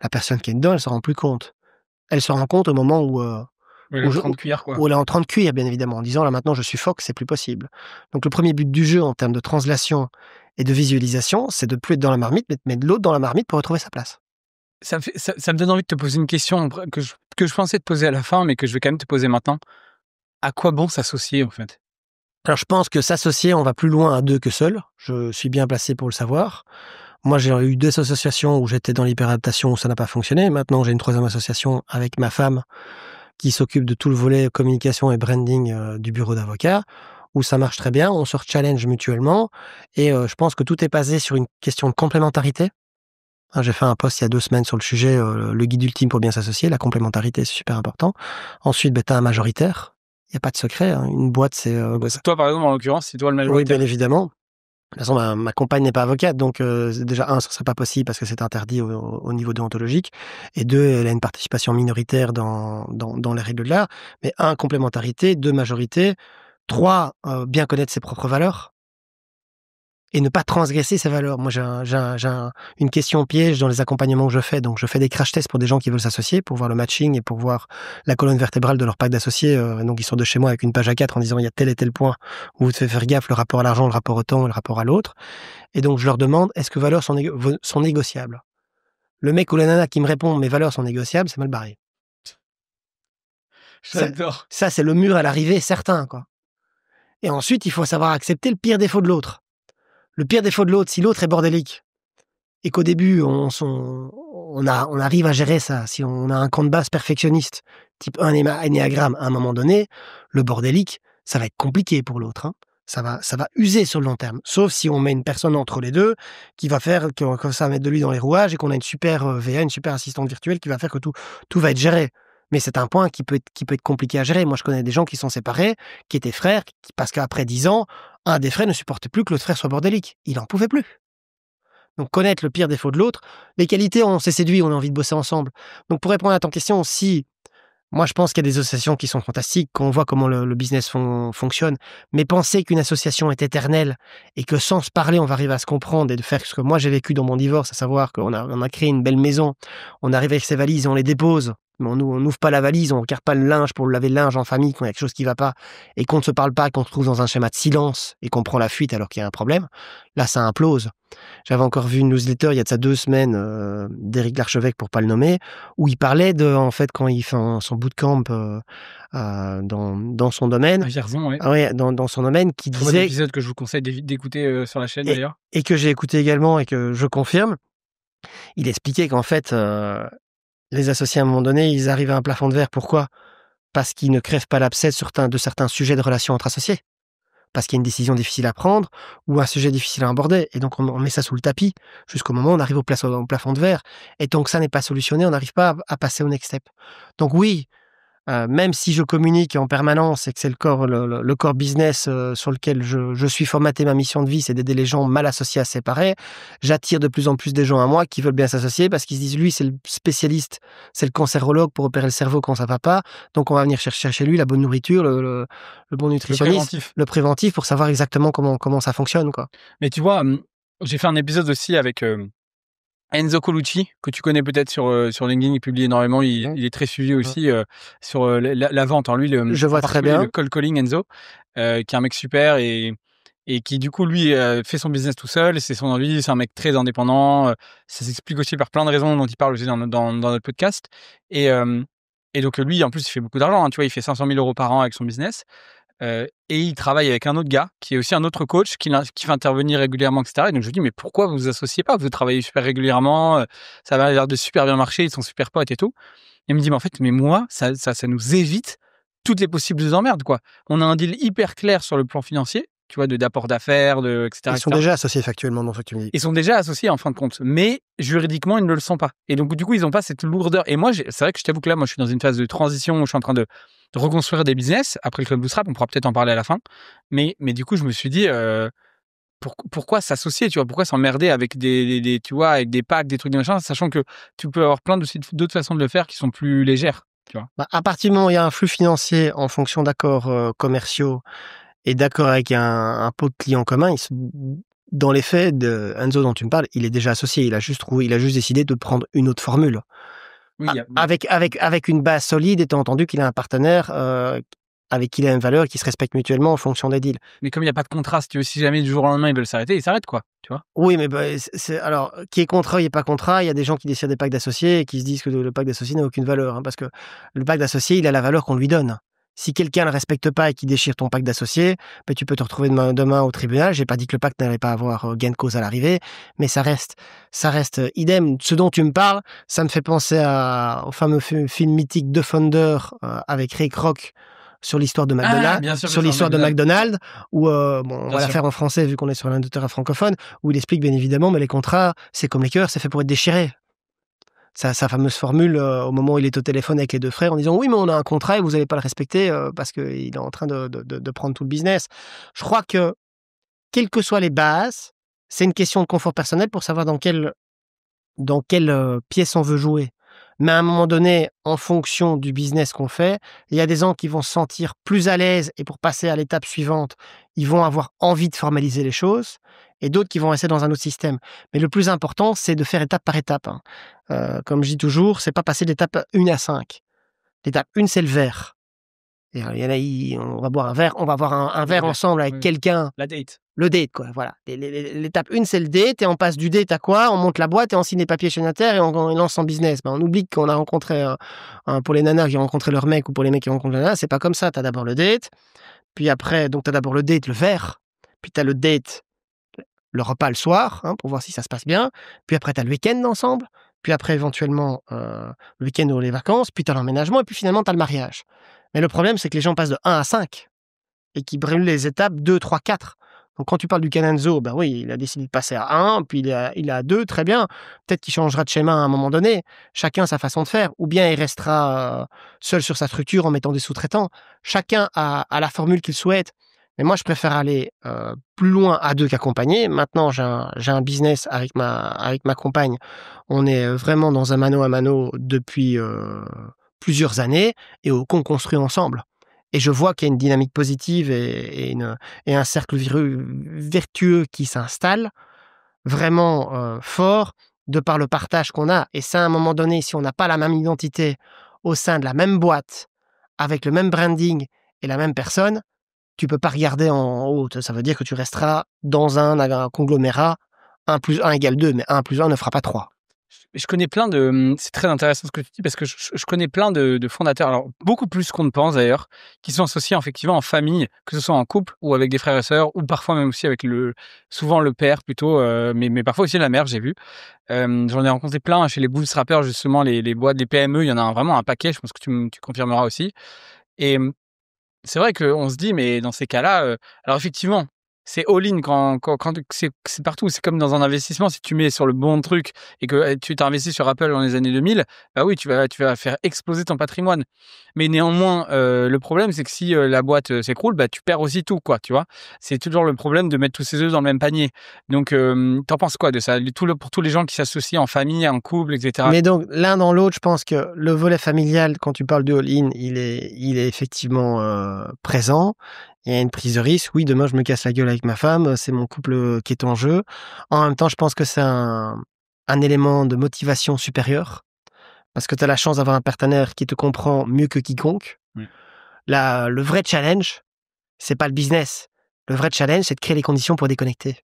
La personne qui est dedans, elle s'en rend plus compte. Elle se rend compte au moment où, Ouais, où le je 30 cuillères, quoi. où elle est en train de cuire, bien évidemment, en disant: «Là, maintenant, je suffoque, c'est plus possible». Donc le premier but du jeu, en termes de translation et de visualisation, c'est de plus être dans la marmite, mais de mettre l'autre dans la marmite pour retrouver sa place. Ça me donne envie de te poser une question que je pensais te poser à la fin, mais que je vais quand même te poser maintenant. À quoi bon s'associer, en fait? Alors je pense que s'associer, on va plus loin à 2 que seul. Je suis bien placé pour le savoir. Moi, j'ai eu 2 associations où j'étais dans l'hyperadaptation où ça n'a pas fonctionné. Maintenant, j'ai une 3e association avec ma femme qui s'occupe de tout le volet communication et branding, du bureau d'avocat, où ça marche très bien. On se challenge mutuellement et je pense que tout est basé sur une question de complémentarité. Hein, j'ai fait un post il y a 2 semaines sur le sujet, le guide ultime pour bien s'associer. La complémentarité, c'est super important. Ensuite, tu as un majoritaire. Il y a pas de secret, hein. Une boîte, c'est, Bah, c'est toi, par exemple, en l'occurrence, c'est toi le oui, bien majoritaire. évidemment. De toute façon, ma compagne n'est pas avocate, donc déjà ça serait pas possible parce que c'est interdit au niveau déontologique, et 2, elle a une participation minoritaire dans les règles de l'art. Mais 1, complémentarité, 2, majorité, 3, bien connaître ses propres valeurs. et ne pas transgresser ses valeurs. Moi, une question piège dans les accompagnements que je fais. Donc, je fais des crash tests pour des gens qui veulent s'associer, pour voir le matching et pour voir la colonne vertébrale de leur pacte d'associés. Donc, ils sortent de chez moi avec une page A4 en disant il y a tel et tel point où vous devez faire gaffe, le rapport à l'argent, le rapport au temps, le rapport à l'autre. Et donc, je leur demande est-ce que valeurs sont négociables? Le mec ou la nana qui me répond mes valeurs sont négociables, c'est mal barré. J'adore. Ça, c'est le mur à l'arrivée certain, quoi. Et ensuite, il faut savoir accepter le pire défaut de l'autre. Le pire défaut de l'autre, si l'autre est bordélique, et qu'au début, on arrive à gérer ça, si on a un camp de base perfectionniste, type 1 énéagramme, à un moment donné, le bordélique, ça va être compliqué pour l'autre. Hein. Ça va user sur le long terme. Sauf si on met une personne entre les deux qui va faire que ça va mettre de l'huile dans les rouages et qu'on a une super VA, une super assistante virtuelle qui va faire que tout va être géré. Mais c'est un point qui peut être compliqué à gérer. Moi, je connais des gens qui sont séparés, qui étaient frères, parce qu'après 10 ans, un des frères ne supportait plus que l'autre frère soit bordélique. Il n'en pouvait plus. Donc, connaître le pire défaut de l'autre. Les qualités, on s'est séduit, on a envie de bosser ensemble. Donc, pour répondre à ton question, moi, je pense qu'il y a des associations qui sont fantastiques, quand on voit comment le business fonctionne. Mais penser qu'une association est éternelle et que sans se parler, on va arriver à se comprendre et de faire ce que moi j'ai vécu dans mon divorce, à savoir qu'on a créé une belle maison, on arrive avec ses valises et on les dépose. Mais on n'ouvre pas la valise, on ne regarde pas le linge pour laver le linge en famille quand il y a quelque chose qui ne va pas et qu'on ne se parle pas, qu'on se trouve dans un schéma de silence et qu'on prend la fuite alors qu'il y a un problème. Là, ça implose. J'avais encore vu une newsletter il y a de ça 2 semaines d'Éric Larchevêque, pour pas le nommer, où il parlait de, en fait, quand il fait son bootcamp dans son domaine. Vierzon, ouais. Dans son domaine, qui disait... Très bon épisode que je vous conseille d'écouter sur la chaîne, d'ailleurs. Et que j'ai écouté également et que je confirme. Il expliquait qu'en fait, les associés, à un moment donné, ils arrivent à un plafond de verre. Pourquoi ? Parce qu'ils ne crèvent pas l'abcès de certains sujets de relations entre associés. Parce qu'il y a une décision difficile à prendre ou un sujet difficile à aborder. Et donc, on met ça sous le tapis jusqu'au moment où on arrive au plafond de verre. Et tant que ça n'est pas solutionné, on n'arrive pas à passer au next step. Donc oui, même si je communique en permanence et que c'est le core business sur lequel je suis formaté, ma mission de vie, c'est d'aider les gens mal associés à se séparer, j'attire de plus en plus des gens à moi qui veulent bien s'associer parce qu'ils se disent, lui, c'est le spécialiste, c'est le cancérologue pour opérer le cerveau quand ça va pas, donc on va venir chercher chez lui la bonne nourriture, le bon nutritionniste, le préventif pour savoir exactement comment ça fonctionne, quoi. Mais tu vois, j'ai fait un épisode aussi avec... Enzo Colucci, que tu connais peut-être sur LinkedIn, il publie énormément, il est très suivi aussi sur la vente. Alors lui, je vois très bien. Le cold calling, Enzo, qui est un mec super et qui du coup, lui, fait son business tout seul, c'est son envie, c'est un mec très indépendant, ça s'explique aussi par plein de raisons dont il parle aussi dans notre podcast. Et donc lui, en plus, il fait beaucoup d'argent, hein, tu vois, il fait 500 000 € par an avec son business. Et il travaille avec un autre gars qui est aussi un autre coach qui fait intervenir régulièrement, etc. Et donc je lui dis, mais pourquoi vous vous associez pas? Vous travaillez super régulièrement, ça va l'air de super bien marcher, ils sont super potes et tout. Il me dit, mais en fait, moi, ça nous évite toutes les possibles emmerdes, quoi. On a un deal hyper clair sur le plan financier, tu vois, d'apport d'affaires, etc. Ils sont déjà associés factuellement dans ce que tu me dis. Ils sont déjà associés en fin de compte, mais juridiquement, ils ne le sont pas. Et donc, du coup, ils n'ont pas cette lourdeur. Et moi, c'est vrai que je t'avoue que là, moi, je suis dans une phase de transition où je suis en train de reconstruire des business. Après le Club Bootstrap, on pourra peut-être en parler à la fin. Mais du coup, je me suis dit, pourquoi s'associer, tu vois? Pourquoi s'emmerder avec tu vois, avec des packs, des trucs de machin, sachant que tu peux avoir plein d'autres façons de le faire qui sont plus légères, tu vois? À partir du moment où il y a un flux financier en fonction d'accords commerciaux et d'accord avec un pot de clients commun, dans les faits, Enzo dont tu me parles, il est déjà associé. Il a juste décidé de prendre une autre formule. Oui, avec une base solide, étant entendu qu'il a un partenaire avec qui il a une valeur et qui se respecte mutuellement en fonction des deals. Mais comme il n'y a pas de contrat, si jamais du jour au lendemain ils veulent s'arrêter, ils s'arrêtent, quoi, tu vois? Oui, mais alors, qui est contrat, il n'est pas contrat. Il y a des gens qui décident des packs d'associés et qui se disent que le pacte d'associés n'a aucune valeur. Hein, parce que le pacte d'associés, il a la valeur qu'on lui donne. Si quelqu'un ne le respecte pas et qui déchire ton pacte d'associés, ben, tu peux te retrouver demain au tribunal. J'ai pas dit que le pacte n'allait pas avoir gain de cause à l'arrivée, mais ça reste idem. Ce dont tu me parles, ça me fait penser au fameux film mythique The Founder avec Ray Kroc sur l'histoire de McDonald's, McDonald's, où on va la faire en français vu qu'on est sur un auditeur francophone, où il explique bien évidemment, mais les contrats, c'est comme les cœurs, c'est fait pour être déchiré. Sa fameuse formule au moment où il est au téléphone avec les 2 frères en disant oui mais on a un contrat et vous n'allez pas le respecter parce qu'il est en train de prendre tout le business. Je crois que quelles que soient les bases, c'est une question de confort personnel pour savoir dans quelle pièce on veut jouer. Mais à un moment donné, en fonction du business qu'on fait, il y a des gens qui vont se sentir plus à l'aise et pour passer à l'étape suivante, ils vont avoir envie de formaliser les choses. et d'autres qui vont rester dans un autre système. Mais le plus important, c'est de faire étape par étape, hein. Comme je dis toujours, c'est pas passer d'étape 1 à 5. L'étape 1, c'est le verre. Et il y en a, on va boire un verre, on va boire un verre ensemble avec quelqu'un. La date. Le date, quoi, voilà. L'étape 1, c'est le date, et on passe du date à quoi? On monte la boîte et on signe les papiers chez notaire et on lance son business. On oublie qu'on a rencontré, pour les nanas qui ont rencontré leur mec ou pour les mecs qui rencontrent la nana, c'est pas comme ça. T'as d'abord le date, puis après, donc t'as d'abord le date, le verre, puis t'as le date, le repas le soir, hein, pour voir si ça se passe bien, puis après t'as le week-end ensemble, puis après éventuellement le week-end ou les vacances, puis t'as l'emménagement, et puis finalement t'as le mariage. Mais le problème, c'est que les gens passent de 1 à 5 et qui brûlent les étapes 2, 3, 4. Donc, quand tu parles du Canenzo, ben oui, il a décidé de passer à 1, puis il est à 2, très bien. Peut-être qu'il changera de schéma à un moment donné. Chacun sa façon de faire. Ou bien il restera seul sur sa structure en mettant des sous-traitants. Chacun a la formule qu'il souhaite. Mais moi, je préfère aller plus loin à 2 qu'accompagné. Maintenant, j'ai un business avec ma compagne. On est vraiment dans un mano à mano depuis plusieurs années et qu'on construit ensemble. Et je vois qu'il y a une dynamique positive et un cercle vertueux qui s'installe vraiment fort de par le partage qu'on a. Et ça, à un moment donné, si on n'a pas la même identité au sein de la même boîte, avec le même branding et la même personne, tu peux pas regarder en haut. Ça veut dire que tu resteras dans un conglomérat. 1 plus 1 égale 2, mais 1 plus 1 ne fera pas 3. Je connais plein de... C'est très intéressant ce que tu dis parce que je connais plein de fondateurs, alors beaucoup plus qu'on ne pense d'ailleurs, qui sont associés effectivement en famille, que ce soit en couple ou avec des frères et sœurs, ou parfois même aussi avec souvent le père plutôt, mais parfois aussi la mère, j'ai vu. J'en ai rencontré plein chez les bootstrappers, justement, les boîtes, les PME, il y en a vraiment un paquet, je pense que tu confirmeras aussi. Et c'est vrai qu'on se dit, mais dans ces cas-là, alors effectivement, c'est all-in quand c'est partout. C'est comme dans un investissement, si tu mets sur le bon truc et que tu t'as investi sur Apple dans les années 2000, bah oui, tu vas faire exploser ton patrimoine. Mais néanmoins, le problème, c'est que si la boîte s'écroule, bah tu perds aussi tout, quoi, tu vois. C'est toujours le problème de mettre tous ses œufs dans le même panier. Donc, t'en penses quoi de ça? Pour tous les gens qui s'associent en famille, en couple, etc. Mais donc, l'un dans l'autre, je pense que le volet familial, quand tu parles de all-in, il est effectivement présent. Il y a une prise de risque. Oui, demain, je me casse la gueule avec ma femme. C'est mon couple qui est en jeu. En même temps, je pense que c'est un élément de motivation supérieure. Parce que tu as la chance d'avoir un partenaire qui te comprend mieux que quiconque. Oui. Là, le vrai challenge, c'est pas le business. Le vrai challenge, c'est de créer les conditions pour déconnecter.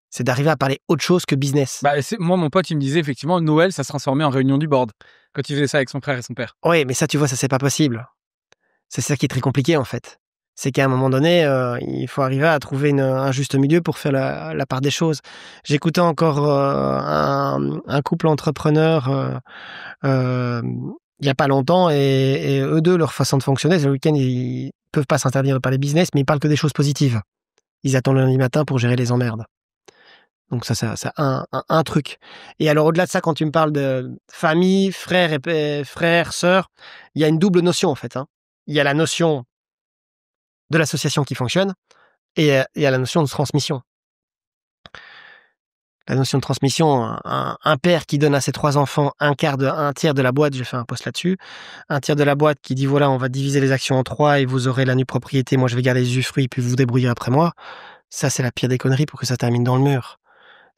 C'est d'arriver à parler autre chose que business. Bah, moi, mon pote, il me disait effectivement, Noël, ça se transformait en réunion du board quand il faisait ça avec son frère et son père. Oui, mais ça, tu vois, ça, c'est pas possible. C'est ça qui est très compliqué, en fait. C'est qu'à un moment donné, il faut arriver à trouver un juste milieu pour faire la part des choses. J'écoutais encore un couple entrepreneur il y a pas longtemps, et eux deux, leur façon de fonctionner, c'est le week-end, ils peuvent pas s'interdire de parler business, mais ils parlent que des choses positives. Ils attendent le lundi matin pour gérer les emmerdes. Donc ça, c'est un truc. Et alors, au-delà de ça, quand tu me parles de famille, frères, sœurs, il y a une double notion, en fait, hein. Il y a la notion de l'association qui fonctionne et il y a la notion de transmission. La notion de transmission, un père qui donne à ses 3 enfants un tiers de la boîte, j'ai fait un post là-dessus, un tiers de la boîte qui dit voilà, on va diviser les actions en 3 et vous aurez la nue propriété, moi je vais garder les usufruits puis vous vous débrouillez après moi. Ça, c'est la pire des conneries pour que ça termine dans le mur.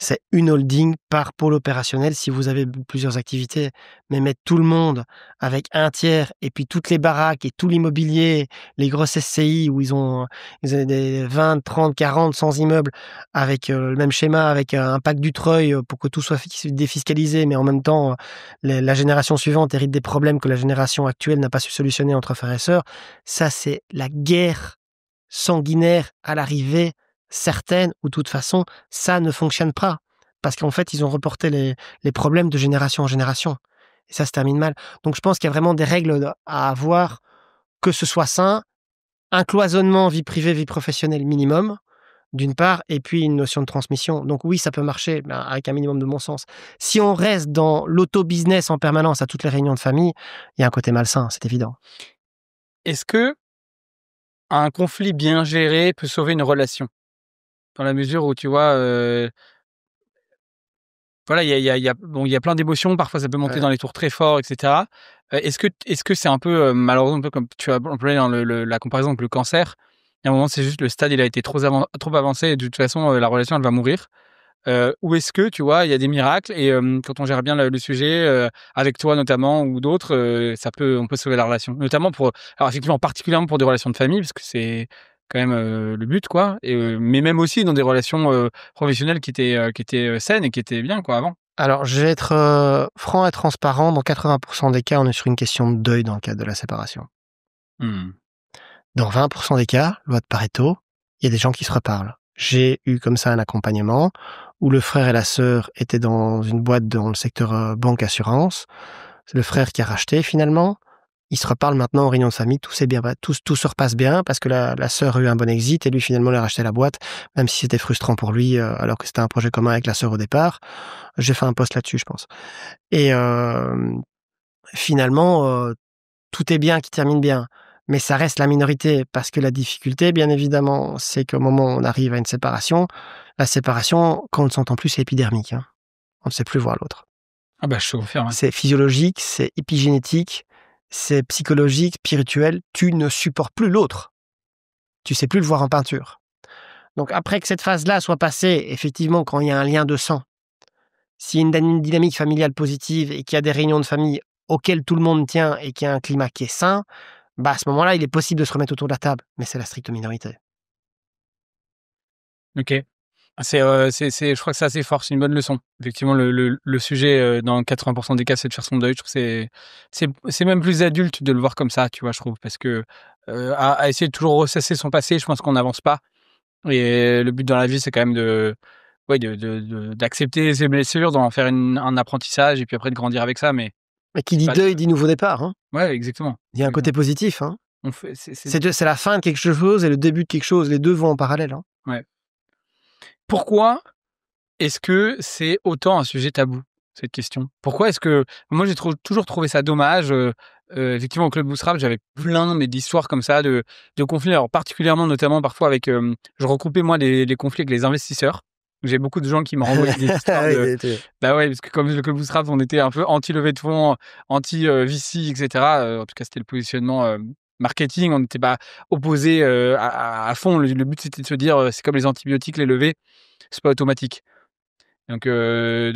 C'est une holding par pôle opérationnel si vous avez plusieurs activités. Mais mettre tout le monde avec un tiers et puis toutes les baraques et tout l'immobilier, les grosses SCI où ils ont des 20, 30, 40, 100 immeubles avec le même schéma, avec un pack du treuil pour que tout soit défiscalisé, mais en même temps, la génération suivante hérite des problèmes que la génération actuelle n'a pas su solutionner entre frères et sœurs. Ça, c'est la guerre sanguinaire à l'arrivée certaines, ou de toute façon, ça ne fonctionne pas. Parce qu'en fait, ils ont reporté les problèmes de génération en génération. Et ça se termine mal. Donc, je pense qu'il y a vraiment des règles à avoir, que ce soit sain, un cloisonnement vie privée, vie professionnelle minimum, d'une part, et puis une notion de transmission. Donc oui, ça peut marcher, mais avec un minimum de bon sens. Si on reste dans l'auto-business en permanence à toutes les réunions de famille, il y a un côté malsain, c'est évident. Est-ce que un conflit bien géré peut sauver une relation? Dans la mesure où, tu vois, voilà, bon, il y a plein d'émotions, parfois ça peut monter dans les tours très forts, et cetera. Est-ce que c'est un peu, malheureusement, un peu comme tu as employé dans la comparaison avec le cancer, Et à un moment, c'est juste le stade, il a été trop avancé et de toute façon, la relation, elle va mourir. Ou est-ce que, tu vois, il y a des miracles et quand on gère bien le sujet, avec toi notamment ou d'autres, on peut sauver la relation? Notamment alors effectivement, particulièrement pour des relations de famille, parce que c'est quand même, le but, quoi et mais même aussi dans des relations, professionnelles qui étaient, saines et qui étaient bien, quoi, avant. Alors, je vais être, franc et transparent. Dans 80 des cas, on est sur une question de deuil dans le cadre de la séparation. Mmh. Dans 20 des cas, loi de Pareto, il y a des gens qui se reparlent. J'ai eu comme ça un accompagnement où le frère et la sœur étaient dans une boîte dans le secteur, banque assurance. C'est le frère qui a racheté finalement. Ils se reparlent maintenant en réunion de famille, tout s'est bien, tout se repasse bien parce que la sœur a eu un bon exit et lui finalement il a racheté la boîte, même si c'était frustrant pour lui, alors que c'était un projet commun avec la sœur au départ. J'ai fait un post là-dessus, je pense. Et finalement, tout est bien qui termine bien. Mais ça reste la minorité parce que la difficulté, bien évidemment, c'est qu'au moment où on arrive à une séparation, la séparation, quand on ne s'entend plus, c'est épidermique, hein. On ne sait plus voir l'autre. Ah bah, je te confirme, ouais. C'est physiologique, c'est épigénétique, c'est psychologique, spirituel. Tu ne supportes plus l'autre. Tu sais plus le voir en peinture. Donc après que cette phase-là soit passée, effectivement, quand il y a un lien de sang, s'il y a une dynamique familiale positive et qu'il y a des réunions de famille auxquelles tout le monde tient et qu'il y a un climat qui est sain, bah à ce moment-là, il est possible de se remettre autour de la table, mais c'est la stricte minorité. OK. Je crois que c'est assez fort, c'est une bonne leçon. Effectivement, le sujet, dans 80 des cas, c'est de faire son deuil. Je trouve que c'est même plus adulte de le voir comme ça, tu vois, je trouve, parce que, à essayer de toujours ressasser son passé, je pense qu'on n'avance pas et le but dans la vie, c'est quand même d'accepter ses blessures, d'en faire un apprentissage et puis après de grandir avec ça, mais Mais qui c'est dit pas deuil dit nouveau départ, hein. ouais, exactement, Il y a un côté exactement. positif, hein. On fait C'est la fin de quelque chose et le début de quelque chose. Les deux vont en parallèle, hein. ouais. Pourquoi est-ce que c'est autant un sujet tabou, cette question? Pourquoi est-ce que moi j'ai toujours trouvé ça dommage, effectivement au club Boursorama, j'avais plein mais d'histoires comme ça de conflits, alors particulièrement notamment parfois avec, je recoupais moi les conflits avec les investisseurs. J'ai beaucoup de gens qui me renvoyaient des histoires Oui, de bah, ouais, parce que comme le club Boursorama, on était un peu anti levée de fonds, anti, VC et cetera, en tout cas c'était le positionnement, marketing. On était, bah, opposés, à fond. Le but c'était de se dire, c'est comme les antibiotiques, les levées, c'est pas automatique. Voilà,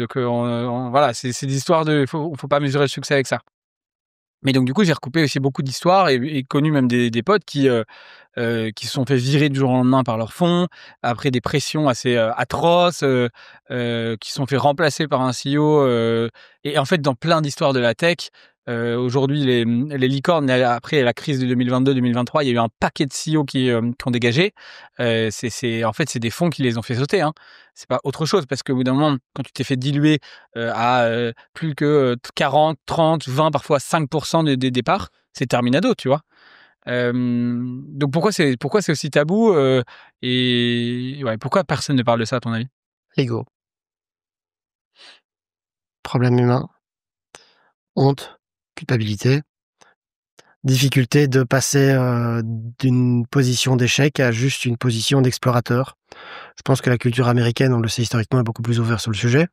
c'est des histoires faut pas mesurer le succès avec ça. Mais donc du coup, j'ai recoupé aussi beaucoup d'histoires et connu même des potes qui se sont fait virer du jour au lendemain par leur fonds, après des pressions assez, atroces, qui se sont fait remplacer par un CEO, et en fait, dans plein d'histoires de la tech, aujourd'hui les licornes, après la crise de 2022-2023, il y a eu un paquet de CEO qui ont dégagé. En fait, c'est des fonds qui les ont fait sauter, hein. C'est pas autre chose parce qu'au bout d'un moment, quand tu t'es fait diluer, plus que, 40, 30, 20, parfois 5 des départs, c'est terminado, tu vois? Donc pourquoi c'est aussi tabou, et ouais, pourquoi personne ne parle de ça à ton avis? L'ego, problème humain, honte, culpabilité, difficulté de passer, d'une position d'échec à juste une position d'explorateur. Je pense que la culture américaine, on le sait historiquement, est beaucoup plus ouverte sur le sujet,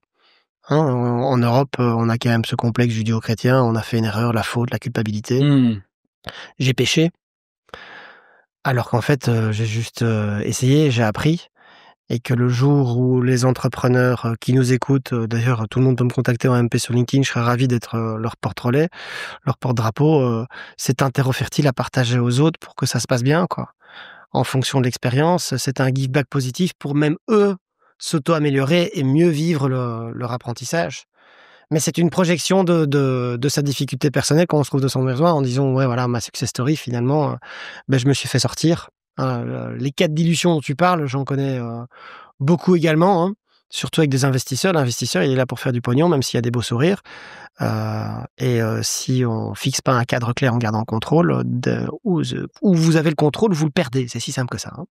hein. En Europe, on a quand même ce complexe judéo-chrétien, on a fait une erreur, la faute, la culpabilité. Mmh. J'ai péché, alors qu'en fait, j'ai juste, essayé, j'ai appris. Et que le jour où les entrepreneurs, qui nous écoutent, d'ailleurs tout le monde peut me contacter en MP sur LinkedIn, je serais ravi d'être, leur porte-relais, leur porte-drapeau, c'est un terreau fertile à partager aux autres pour que ça se passe bien, quoi. En fonction de l'expérience, c'est un give back positif pour même eux s'auto-améliorer et mieux vivre leur apprentissage. Mais c'est une projection de sa difficulté personnelle quand on se trouve de son besoin en disant: «Ouais, voilà, ma success story finalement, je me suis fait sortir». Les cas de dilution dont tu parles, j'en connais, beaucoup également, hein, surtout avec des investisseurs. L'investisseur, il est là pour faire du pognon, même s'il y a des beaux sourires, si on fixe pas un cadre clair en gardant le contrôle, où vous avez le contrôle, vous le perdez. C'est si simple que ça, hein.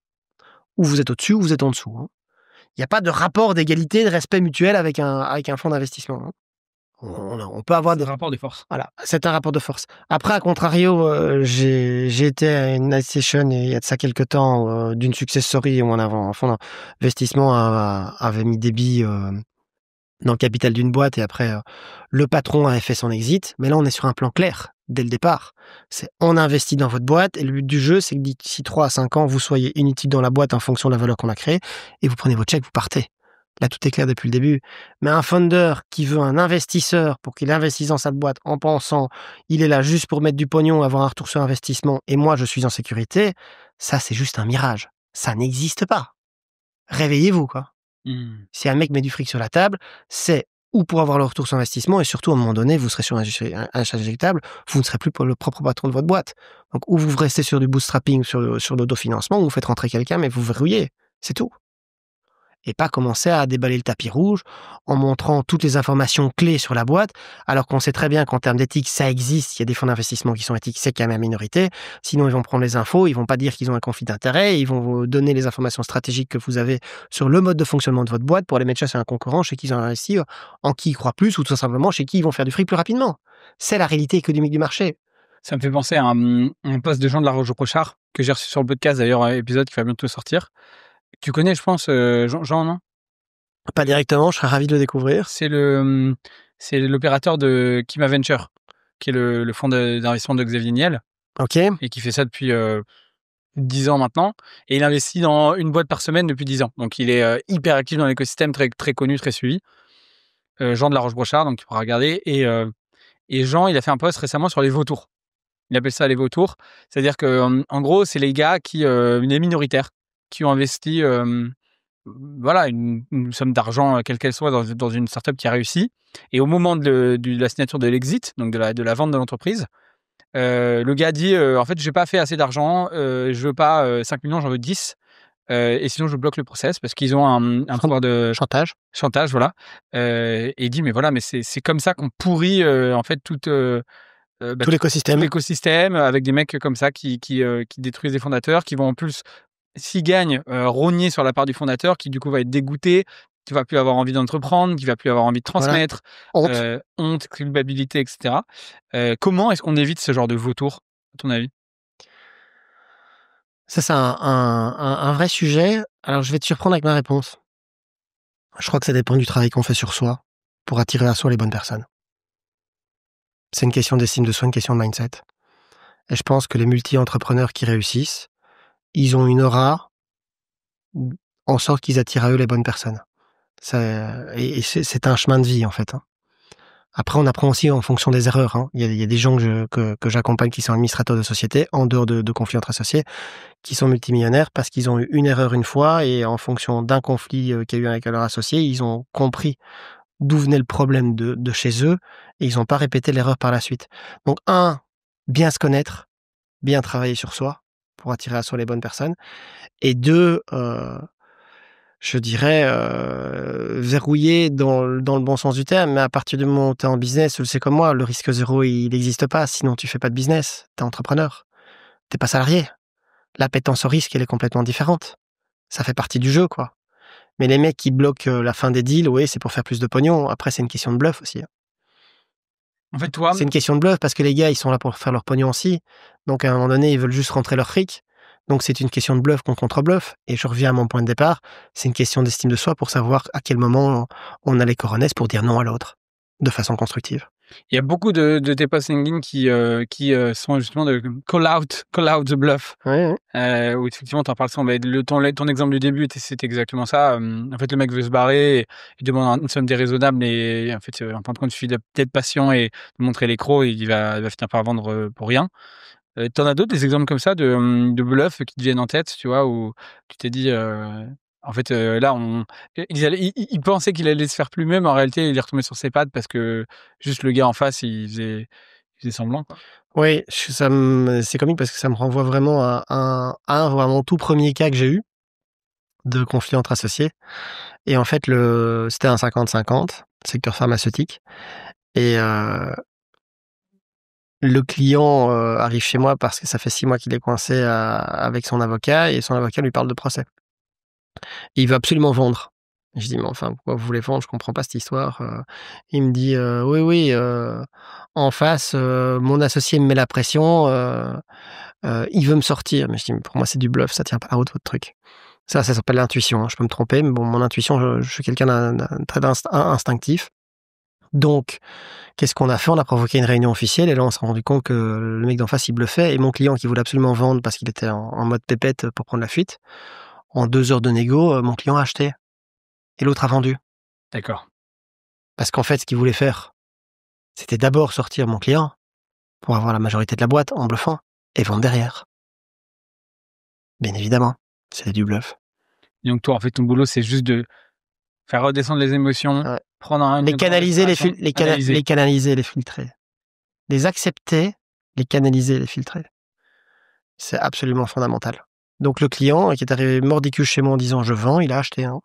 Ou vous êtes au-dessus ou vous êtes en dessous, hein. Il y a pas de rapport d'égalité, de respect mutuel avec un fonds d'investissement, hein. On peut avoir C'est des le rapport des forces. voilà, c'est un rapport de force. Après, à contrario, j'ai été à une night session il y a de ça quelque temps, d'une success story où un fonds d'investissement avait mis des billes, dans le capital d'une boîte et après, le patron avait fait son exit. Mais là, on est sur un plan clair dès le départ. C'est on investit dans votre boîte et le but du jeu, c'est que d'ici 3 à 5 ans, vous soyez inutile dans la boîte en fonction de la valeur qu'on a créée et vous prenez votre chèque, vous partez. Là, tout est clair depuis le début. Mais un founder qui veut un investisseur pour qu'il investisse dans sa boîte en pensant il est là juste pour mettre du pognon, avoir un retour sur investissement et moi, je suis en sécurité, ça, c'est juste un mirage. Ça n'existe pas. Réveillez-vous, quoi. Si un mec met du fric sur la table, c'est ou pour avoir le retour sur investissement et surtout, à un moment donné, vous serez sur un achat éjectable, vous ne serez plus pour le propre patron de votre boîte. Donc, ou vous restez sur du bootstrapping, sur l'autofinancement, ou vous faites rentrer quelqu'un, mais vous verrouillez. C'est tout. Et pas commencer à déballer le tapis rouge en montrant toutes les informations clés sur la boîte, alors qu'on sait très bien qu'en termes d'éthique, ça existe, il y a des fonds d'investissement qui sont éthiques, c'est quand même la minorité. Sinon, ils vont prendre les infos, ils vont pas dire qu'ils ont un conflit d'intérêt, ils vont vous donner les informations stratégiques que vous avez sur le mode de fonctionnement de votre boîte pour aller mettre chasse à un concurrent chez qui ils ont investi, en qui ils croient plus, ou tout simplement chez qui ils vont faire du fric plus rapidement. C'est la réalité économique du marché. Ça me fait penser à un post de Jean de la Roche-Brochard que j'ai reçu sur le podcast, d'ailleurs, un épisode qui va bientôt sortir. Tu connais, je pense, Jean, non? Pas directement, je serais ravi de le découvrir. C'est l'opérateur de Kima Venture, qui est le fonds d'investissement de Xavier Niel. Ok. Et qui fait ça depuis 10 ans maintenant. Et il investit dans une boîte par semaine depuis 10 ans. Donc, il est hyper actif dans l'écosystème, très, très connu, très suivi. Jean de la Roche-Brochard, donc tu pourras regarder. Et Jean, il a fait un post récemment sur les vautours. Il appelle ça les vautours. C'est-à-dire que, en gros, c'est les gars les minoritaires, qui ont investi voilà, une somme d'argent, quelle qu'elle soit, dans une startup qui a réussi. Et au moment de la signature de l'exit, donc de la vente de l'entreprise, le gars dit en fait, j'ai pas fait assez d'argent, je veux pas 5 millions, j'en veux 10. Et sinon, je bloque le process parce qu'ils ont un pouvoir de chantage, voilà. Et il dit, mais voilà, mais c'est comme ça qu'on pourrit en fait tout Tout l'écosystème avec des mecs comme ça qui détruisent les fondateurs, qui vont en plus, s'ils gagnent, rogner sur la part du fondateur, qui du coup va être dégoûté, qui va plus avoir envie d'entreprendre, qui va plus avoir envie de transmettre, honte, culpabilité, etc. Comment est-ce qu'on évite ce genre de vautour, à ton avis? Ça, c'est un vrai sujet. Alors, je vais te surprendre avec ma réponse. Je crois que ça dépend du travail qu'on fait sur soi pour attirer à soi les bonnes personnes. C'est une question d'estime de soi, une question de mindset. Et je pense que les multi-entrepreneurs qui réussissent, ils ont une aura en sorte qu'ils attirent à eux les bonnes personnes. Et c'est un chemin de vie, en fait. Après, on apprend aussi en fonction des erreurs. Il y a des gens que j'accompagne qui sont administrateurs de société, en dehors de conflits entre associés, qui sont multimillionnaires parce qu'ils ont eu une erreur une fois et en fonction d'un conflit qu'il y a eu avec leur associé, ils ont compris d'où venait le problème de chez eux et ils n'ont pas répété l'erreur par la suite. Donc, bien se connaître, bien travailler sur soi pour attirer à soi les bonnes personnes. Et deux, je dirais, verrouiller dans le bon sens du terme, mais à partir du moment où tu es en business, tu le sais comme moi, le risque zéro, il n'existe pas, sinon tu fais pas de business, tu es entrepreneur, tu pas salarié. L'appétence au risque, elle est complètement différente. Ça fait partie du jeu, quoi. Mais les mecs qui bloquent la fin des deals, oui, c'est pour faire plus de pognon. Après, c'est une question de bluff aussi. En fait, toi... C'est une question de bluff parce que les gars, ils sont là pour faire leur pognon aussi. Donc, à un moment donné, ils veulent juste rentrer leur fric. Donc, c'est une question de bluff contre bluff. Et je reviens à mon point de départ. C'est une question d'estime de soi pour savoir à quel moment on a les coronesses pour dire non à l'autre de façon constructive. Il y a beaucoup de tes posts LinkedIn qui sont justement de call out the bluff. Oui. Où effectivement, tu en parles souvent. Mais ton exemple du début, c'était exactement ça. En fait, le mec veut se barrer, il demande une somme déraisonnable et en fait, en fin de compte, il suffit d'être patient et de montrer les crocs et il va finir par vendre pour rien. T'en as d'autres, des exemples comme ça de bluff qui te viennent en tête, tu vois, où tu t'es dit, en fait, là, il pensait qu'il allait se faire plus même, en réalité, il est retombé sur ses pattes parce que juste le gars en face, il faisait semblant, quoi. Oui, c'est comique parce que ça me renvoie vraiment à vraiment tout premier cas que j'ai eu de conflit entre associés. Et en fait, c'était un 50-50, secteur pharmaceutique. Et le client arrive chez moi parce que ça fait 6 mois qu'il est coincé avec son avocat et son avocat lui parle de procès. Et il veut absolument vendre. Je dis, mais enfin, pourquoi vous voulez vendre? Je comprends pas cette histoire. Il me dit, oui, en face, mon associé me met la pression, il veut me sortir. Mais je dis, mais pour moi, c'est du bluff, ça tient pas la route, votre truc. Ça s'appelle l'intuition. Je peux me tromper, mais bon, mon intuition, je suis quelqu'un d'un très instinctif. Donc, qu'est-ce qu'on a fait? On a provoqué une réunion officielle et là, on s'est rendu compte que le mec d'en face, il bluffait et mon client qui voulait absolument vendre parce qu'il était en mode pépette pour prendre la fuite, en 2 heures de négo, mon client a acheté et l'autre a vendu. D'accord. Parce qu'en fait, ce qu'il voulait faire, c'était d'abord sortir mon client pour avoir la majorité de la boîte en bluffant et vendre derrière. Bien évidemment, c'était du bluff. Et donc toi, en fait, ton boulot, c'est juste de faire redescendre les émotions, Ouais. prendre une Les grande canaliser, respiration, analyser. les canaliser, les filtrer. Les accepter, les canaliser, les filtrer. C'est absolument fondamental. Donc le client qui est arrivé mordicus chez moi en disant je vends, il a acheté. Hein.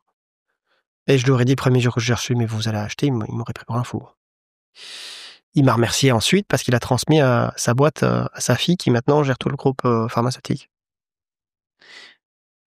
Et je lui aurais dit le premier jour que j'ai reçu, mais vous allez acheter, il m'aurait pris pour un fou. Il m'a remercié ensuite parce qu'il a transmis sa boîte à sa fille qui maintenant gère tout le groupe pharmaceutique.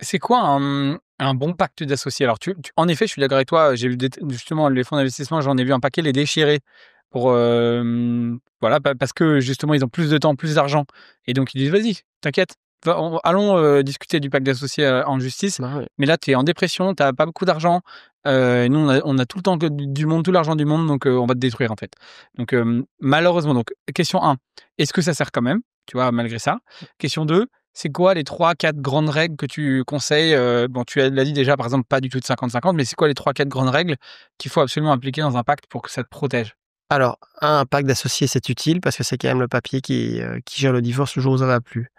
C'est quoi un bon pacte d'associés? Alors en effet, je suis d'accord avec toi, j'ai vu justement les fonds d'investissement, j'en ai vu un paquet les déchirer pour, voilà, parce que justement ils ont plus de temps, plus d'argent et donc ils disent: «Vas-y, t'inquiète, allons, discuter du pacte d'associés, en justice, Bah, ouais. mais là tu es en dépression, tu as pas beaucoup d'argent, nous on a tout le temps du monde, tout l'argent du monde donc on va te détruire en fait». Donc malheureusement donc question 1, est-ce que ça sert quand même? Tu vois, malgré ça? Question 2, c'est quoi les 3-4 grandes règles que tu conseilles? Bon, tu l'as dit déjà, par exemple, pas du tout de 50-50, mais c'est quoi les 3-4 grandes règles qu'il faut absolument appliquer dans un pacte pour que ça te protège? Alors, un pacte d'associés, c'est utile parce que c'est quand même le papier qui gère le divorce le jour où ça va plus.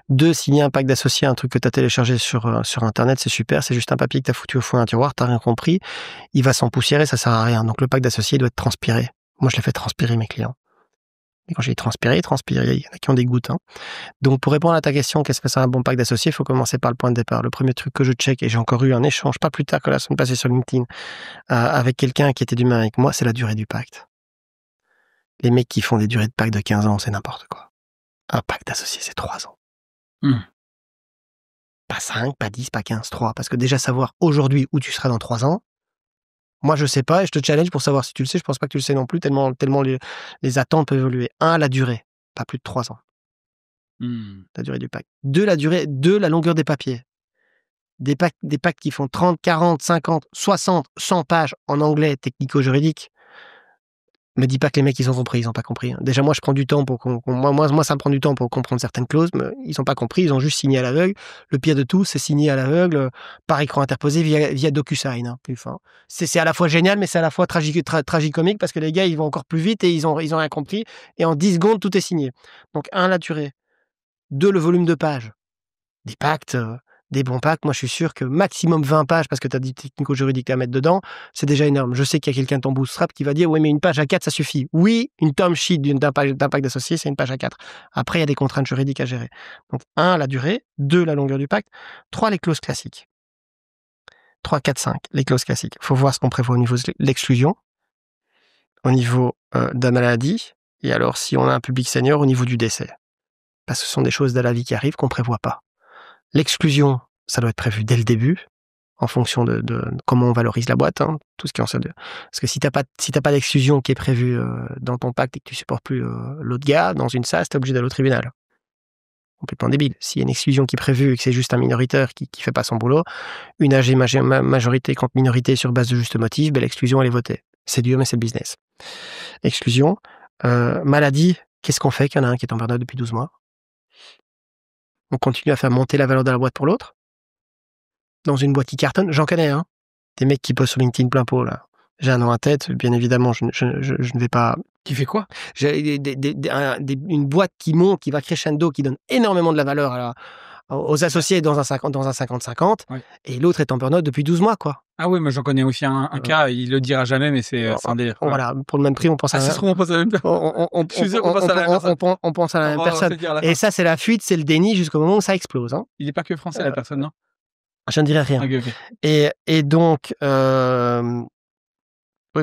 2, signer un pacte d'associés, un truc que tu as téléchargé sur Internet, c'est super. C'est juste un papier que tu as foutu au fond d'un tiroir, tu rien compris. Il va s'empoussiérer, ça sert à rien. Donc le pacte d'associés doit être transpiré. Moi, je l'ai fait transpirer mes clients. Et quand j'ai dit transpirer, il y en a qui ont des gouttes. Hein. Donc pour répondre à ta question, qu'est-ce que c'est un bon pacte d'associés? Il faut commencer par le point de départ. Le premier truc que je check, et j'ai encore eu un échange, pas plus tard que la semaine passée sur LinkedIn, avec quelqu'un qui était d'humain avec moi, c'est la durée du pacte. Les mecs qui font des durées de pacte de 15 ans, c'est n'importe quoi. Un pacte d'associés, c'est 3 ans. Mmh. Pas 5, pas 10, pas 15, 3. Parce que déjà savoir aujourd'hui où tu seras dans 3 ans, moi je sais pas et je te challenge pour savoir si tu le sais, je pense pas que tu le sais non plus, tellement les attentes peuvent évoluer. 1, la durée, pas plus de 3 ans, Mmh. la durée du pacte. 2, la longueur des papiers. Des pactes qui font 30, 40, 50, 60, 100 pages en anglais technico-juridique. Me dis pas que les mecs, ils ont compris, ils ont pas compris. Hein. Déjà, moi, je prends du temps pour moi, ça me prend du temps pour comprendre certaines clauses, mais ils ont pas compris, ils ont juste signé à l'aveugle. Le pire de tout, c'est signer à l'aveugle par écran interposé via DocuSign. Hein, plus fin. C'est à la fois génial, mais c'est à la fois tragicomique parce que les gars, ils vont encore plus vite et ils ont rien compris. Et en 10 secondes, tout est signé. Donc, 1, la durée. 2, le volume de pages. Des pactes, des bons pactes, moi je suis sûr que maximum 20 pages, parce que tu as des technico-juridiques à mettre dedans, c'est déjà énorme. Je sais qu'il y a quelqu'un de ton bootstrap qui va dire « Ouais, mais une page A4, ça suffit. » Oui, une term sheet d'un pacte d'associés, c'est une page A4. Après, il y a des contraintes juridiques à gérer. Donc, 1, la durée. 2, la longueur du pacte. 3, les clauses classiques. 3, 4, 5, les clauses classiques. Il faut voir ce qu'on prévoit au niveau de l'exclusion, au niveau de la maladie, et alors si on a un public senior, au niveau du décès. Parce que ce sont des choses de la vie qui arrivent qu'on ne prévoit pas. L'exclusion, ça doit être prévu dès le début, en fonction de comment on valorise la boîte, hein, tout ce qui en sort de. Parce que si t'as pas d'exclusion qui est prévue dans ton pacte et que tu supportes plus l'autre gars dans une SAS, t'es obligé d'aller au tribunal. Complètement débile. S'il y a une exclusion qui est prévue et que c'est juste un minoritaire qui fait pas son boulot, une AG majorité contre minorité sur base de juste motif, ben l'exclusion elle est votée. C'est dur, mais c'est le business. Exclusion, maladie. Qu'est-ce qu'on fait qu'il y en a un qui est en burn-out depuis 12 mois? On continue à faire monter la valeur de la boîte pour l'autre. Dans une boîte qui cartonne, j'en connais, hein. Des mecs qui postent sur LinkedIn plein pot, là. J'ai un nom en tête, bien évidemment, je ne vais pas. Qui fait quoi? J'ai une boîte qui monte, qui va crescendo, qui donne énormément de la valeur aux associés dans un 50-50, Ouais. et l'autre est en burn-out depuis 12 mois, quoi. Ah oui, mais j'en connais aussi un cas, il le dira jamais, mais c'est un délire. Ouais. Voilà, pour le même prix, on pense à Ça se trouve, on pense à la même personne. Je suis sûr qu'on pense à la même personne. on pense à la même On va personne. se dire à la fin. Et ça, c'est la fuite, c'est le déni jusqu'au moment où ça explose. Hein. Il n'est pas que français, la personne, non? Je ne dirai rien. Ok, ok. Et donc, oui,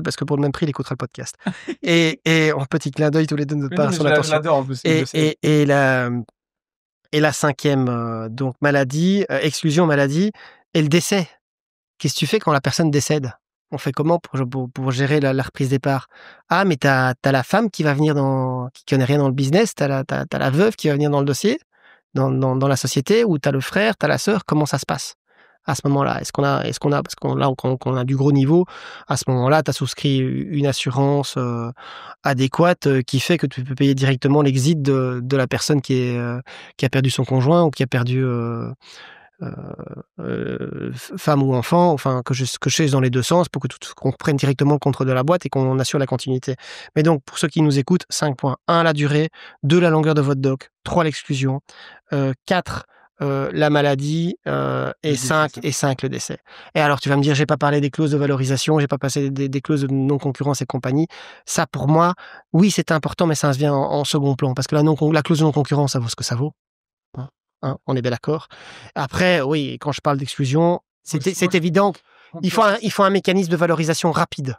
parce que pour le même prix, il écoutera le podcast. et un petit clin d'œil tous les deux de notre part sur l'attention. Je l'adore en plus. Et la cinquième, donc maladie, exclusion maladie, et le décès. Qu'est-ce que tu fais quand la personne décède? On fait comment pour gérer la reprise des parts? Ah, mais t'as la femme qui va venir qui connaît rien dans le business, t'as la veuve qui va venir dans le dossier, dans la société, ou t'as le frère, t'as la sœur, comment ça se passe? À ce moment-là, parce qu'on là, quand on a du gros niveau, à ce moment-là, tu as souscrit une assurance adéquate qui fait que tu peux payer directement l'exit de la personne qui a perdu son conjoint ou qui a perdu femme ou enfant, enfin que je cherche dans les deux sens pour que qu'on prenne directement le contrôle de la boîte et qu'on assure la continuité. Mais donc, pour ceux qui nous écoutent, 5 points. 1, la durée. 2, la longueur de votre doc. 3, l'exclusion. 4, la maladie. Et Le décès, 5, ça. le décès. Et alors, tu vas me dire, j'ai pas parlé des clauses de valorisation, j'ai pas passé des clauses de non-concurrence et compagnie. Ça, pour moi, oui, c'est important, mais ça se vient en second plan. Parce que la clause de non-concurrence, ça vaut ce que ça vaut. Hein, on est bien d'accord. Après, oui, quand je parle d'exclusion, c'est évident qu'il faut un mécanisme de valorisation rapide.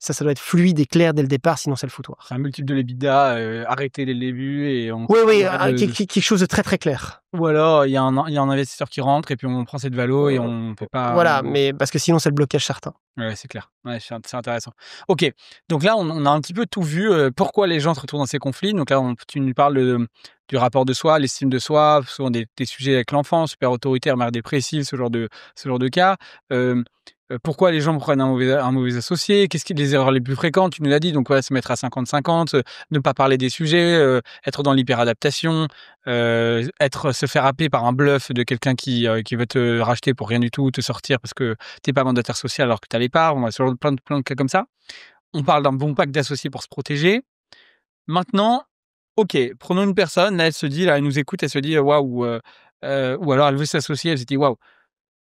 Ça doit être fluide et clair dès le départ, sinon c'est le foutoir. C'est un multiple de l'EBITDA, arrêté dès le début et on... Oui, quelque chose de très très clair. Ou alors, il y a un investisseur qui rentre et puis on prend cette valo et on peut pas... Voilà, mais parce que sinon c'est le blocage certain. Ouais, c'est clair. Ouais, c'est intéressant. Ok, donc là, on a un petit peu tout vu. Pourquoi les gens se retrouvent dans ces conflits. Donc là, tu nous parles du rapport de soi, l'estime de soi, souvent des sujets avec l'enfant, super autoritaire, mère dépressive, ce genre de cas. Pourquoi les gens prennent un mauvais associé. Qu'est-ce qui les erreurs les plus fréquentes. Tu nous l'as dit, donc se mettre à 50-50, ne pas parler des sujets, être dans l'hyperadaptation, se faire happer par un bluff de quelqu'un qui veut te racheter pour rien du tout, te sortir parce que t'es pas mandataire social alors que t'as les parts. On a plein de cas comme ça. On parle d'un bon pack d'associés pour se protéger. Maintenant, ok, prenons une personne, là elle se dit, là elle nous écoute, elle se dit waouh, ou alors elle veut s'associer, elle se dit waouh,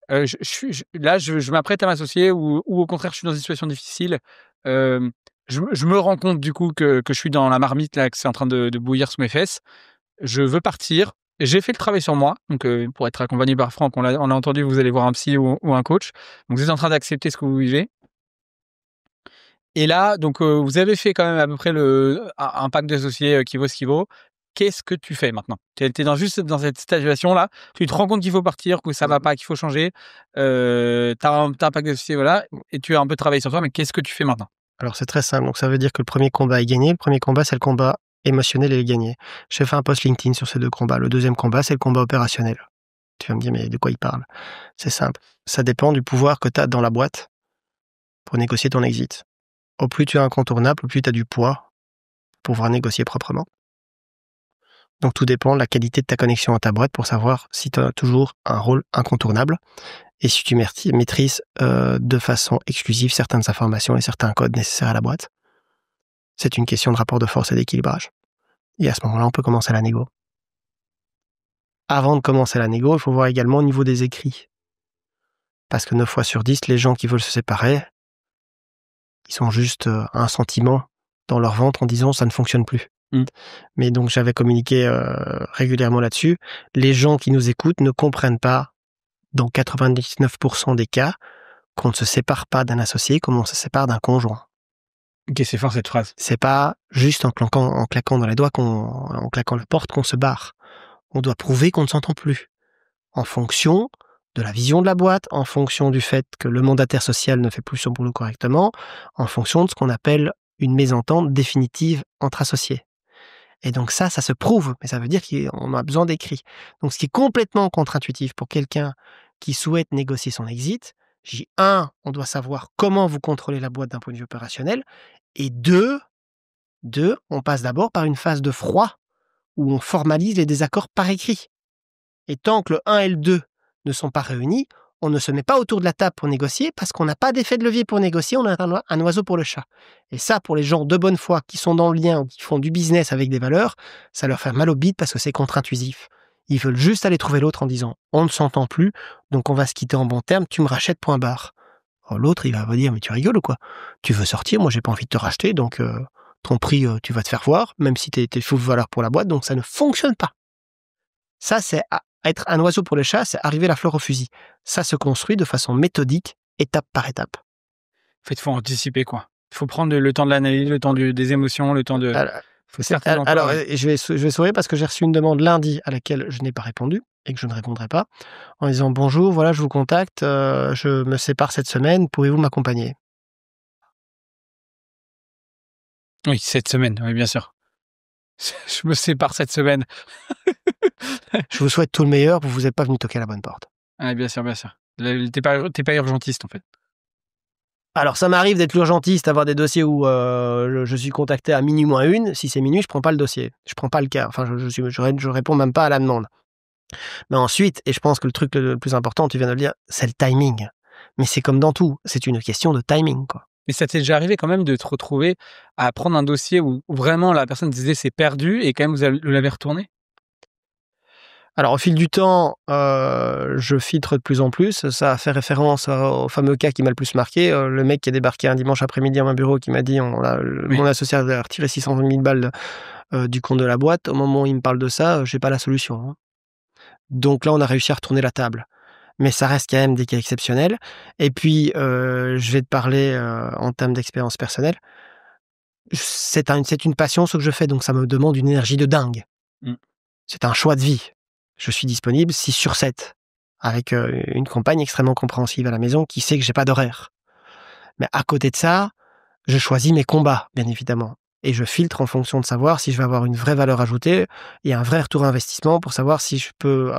je m'apprête à m'associer ou au contraire je suis dans une situation difficile. Je me rends compte du coup que je suis dans la marmite là, que c'est en train de bouillir sous mes fesses. Je veux partir. J'ai fait le travail sur moi, donc pour être accompagné par Franck, on l'a entendu, vous allez voir un psy ou un coach. Donc vous êtes en train d'accepter ce que vous vivez. Et là, donc vous avez fait quand même à peu près un pack d'associés qui vaut ce qu'il vaut. Qu'est-ce que tu fais maintenant? Tu es juste dans cette situation-là, tu te rends compte qu'il faut partir, que ça va pas, qu'il faut changer. Tu as un pack d'associés, voilà, et tu as un peu travaillé sur toi, mais qu'est-ce que tu fais maintenant? Alors c'est très simple, donc ça veut dire que le premier combat est gagné. Le premier combat, c'est le combat émotionnel et gagné. J'ai fait un post LinkedIn sur ces deux combats. Le deuxième combat, c'est le combat opérationnel. Tu vas me dire, mais de quoi il parle? C'est simple. Ça dépend du pouvoir que tu as dans la boîte pour négocier ton exit. Au plus tu es incontournable, au plus tu as du poids pour pouvoir négocier proprement. Donc tout dépend de la qualité de ta connexion à ta boîte pour savoir si tu as toujours un rôle incontournable et si tu maîtrises de façon exclusive certaines informations et certains codes nécessaires à la boîte. C'est une question de rapport de force et d'équilibrage. Et à ce moment-là, on peut commencer la négo. Avant de commencer la négo, il faut voir également au niveau des écrits. Parce que 9 fois sur 10, les gens qui veulent se séparer, ils sont juste un sentiment dans leur ventre en disant ça ne fonctionne plus. Mais donc j'avais communiqué régulièrement là-dessus. Les gens qui nous écoutent ne comprennent pas, dans 99% des cas, qu'on ne se sépare pas d'un associé comme on se sépare d'un conjoint. Ok, c'est fort cette phrase. C'est pas juste en claquant dans les doigts, en claquant la porte qu'on se barre. On doit prouver qu'on ne s'entend plus. En fonction de la vision de la boîte, en fonction du fait que le mandataire social ne fait plus son boulot correctement, en fonction de ce qu'on appelle une mésentente définitive entre associés. Et donc ça se prouve, mais ça veut dire qu'on a besoin d'écrits. Donc ce qui est complètement contre-intuitif pour quelqu'un qui souhaite négocier son exit, on doit savoir comment vous contrôlez la boîte d'un point de vue opérationnel, et deux, on passe d'abord par une phase de froid, où on formalise les désaccords par écrit. Et tant que le 1 et le 2 ne sont pas réunis, on ne se met pas autour de la table pour négocier parce qu'on n'a pas d'effet de levier pour négocier, on a un oiseau pour le chat. Et ça, pour les gens de bonne foi qui sont dans le lien ou qui font du business avec des valeurs, ça leur fait mal au bide parce que c'est contre-intuitif. Ils veulent juste aller trouver l'autre en disant « on ne s'entend plus, donc on va se quitter en bon terme, tu me rachètes, point barre ». L'autre, il va vous dire « mais tu rigoles ou quoi? Tu veux sortir, moi j'ai pas envie de te racheter, donc ton prix, tu vas te faire voir, même si t'es full valeur pour la boîte, donc ça ne fonctionne pas ». Ça, c'est être un oiseau pour le chat, c'est arriver la fleur au fusil. Ça se construit de façon méthodique, étape par étape. En fait, il faut anticiper, quoi. Il faut prendre le temps de l'analyse, le temps des émotions, le temps de... Je vais sourire parce que j'ai reçu une demande lundi à laquelle je n'ai pas répondu et que je ne répondrai pas, en disant « Bonjour, voilà, je vous contacte, je me sépare cette semaine, pouvez-vous m'accompagner ?» Oui, cette semaine, oui, bien sûr. Je me sépare cette semaine. Je vous souhaite tout le meilleur, vous n'êtes pas venu toquer à la bonne porte. Ah, bien sûr, bien sûr. T'es pas urgentiste, en fait. Alors, ça m'arrive d'être l'urgentiste, avoir des dossiers où je suis contacté à minuit moins une. Si c'est minuit, je prends pas le dossier. Je prends pas le cas. Enfin, je réponds même pas à la demande. Mais ensuite, et je pense que le truc le plus important, tu viens de le dire, c'est le timing. Mais c'est comme dans tout. C'est une question de timing, quoi. Mais ça t'est déjà arrivé quand même de te retrouver à prendre un dossier où vraiment la personne disait c'est perdu et quand même vous l'avez retourné? Alors, au fil du temps, je filtre de plus en plus. Ça a fait référence au fameux cas qui m'a le plus marqué. Le mec qui est débarqué un dimanche après-midi à mon bureau qui m'a dit Oui. mon associé a retiré 600 000 balles du compte de la boîte. Au moment où il me parle de ça, j'ai pas la solution, hein. Donc là, on a réussi à retourner la table. Mais ça reste quand même des cas exceptionnels. Et puis, je vais te parler en termes d'expérience personnelle. C'est une passion ce que je fais, donc ça me demande une énergie de dingue. Mmh. C'est un choix de vie. Je suis disponible 6/7 avec une compagne extrêmement compréhensive à la maison qui sait que j'ai pas d'horaire. Mais à côté de ça, je choisis mes combats, bien évidemment. Et je filtre en fonction de savoir si je vais avoir une vraie valeur ajoutée et un vrai retour investissement pour savoir si je peux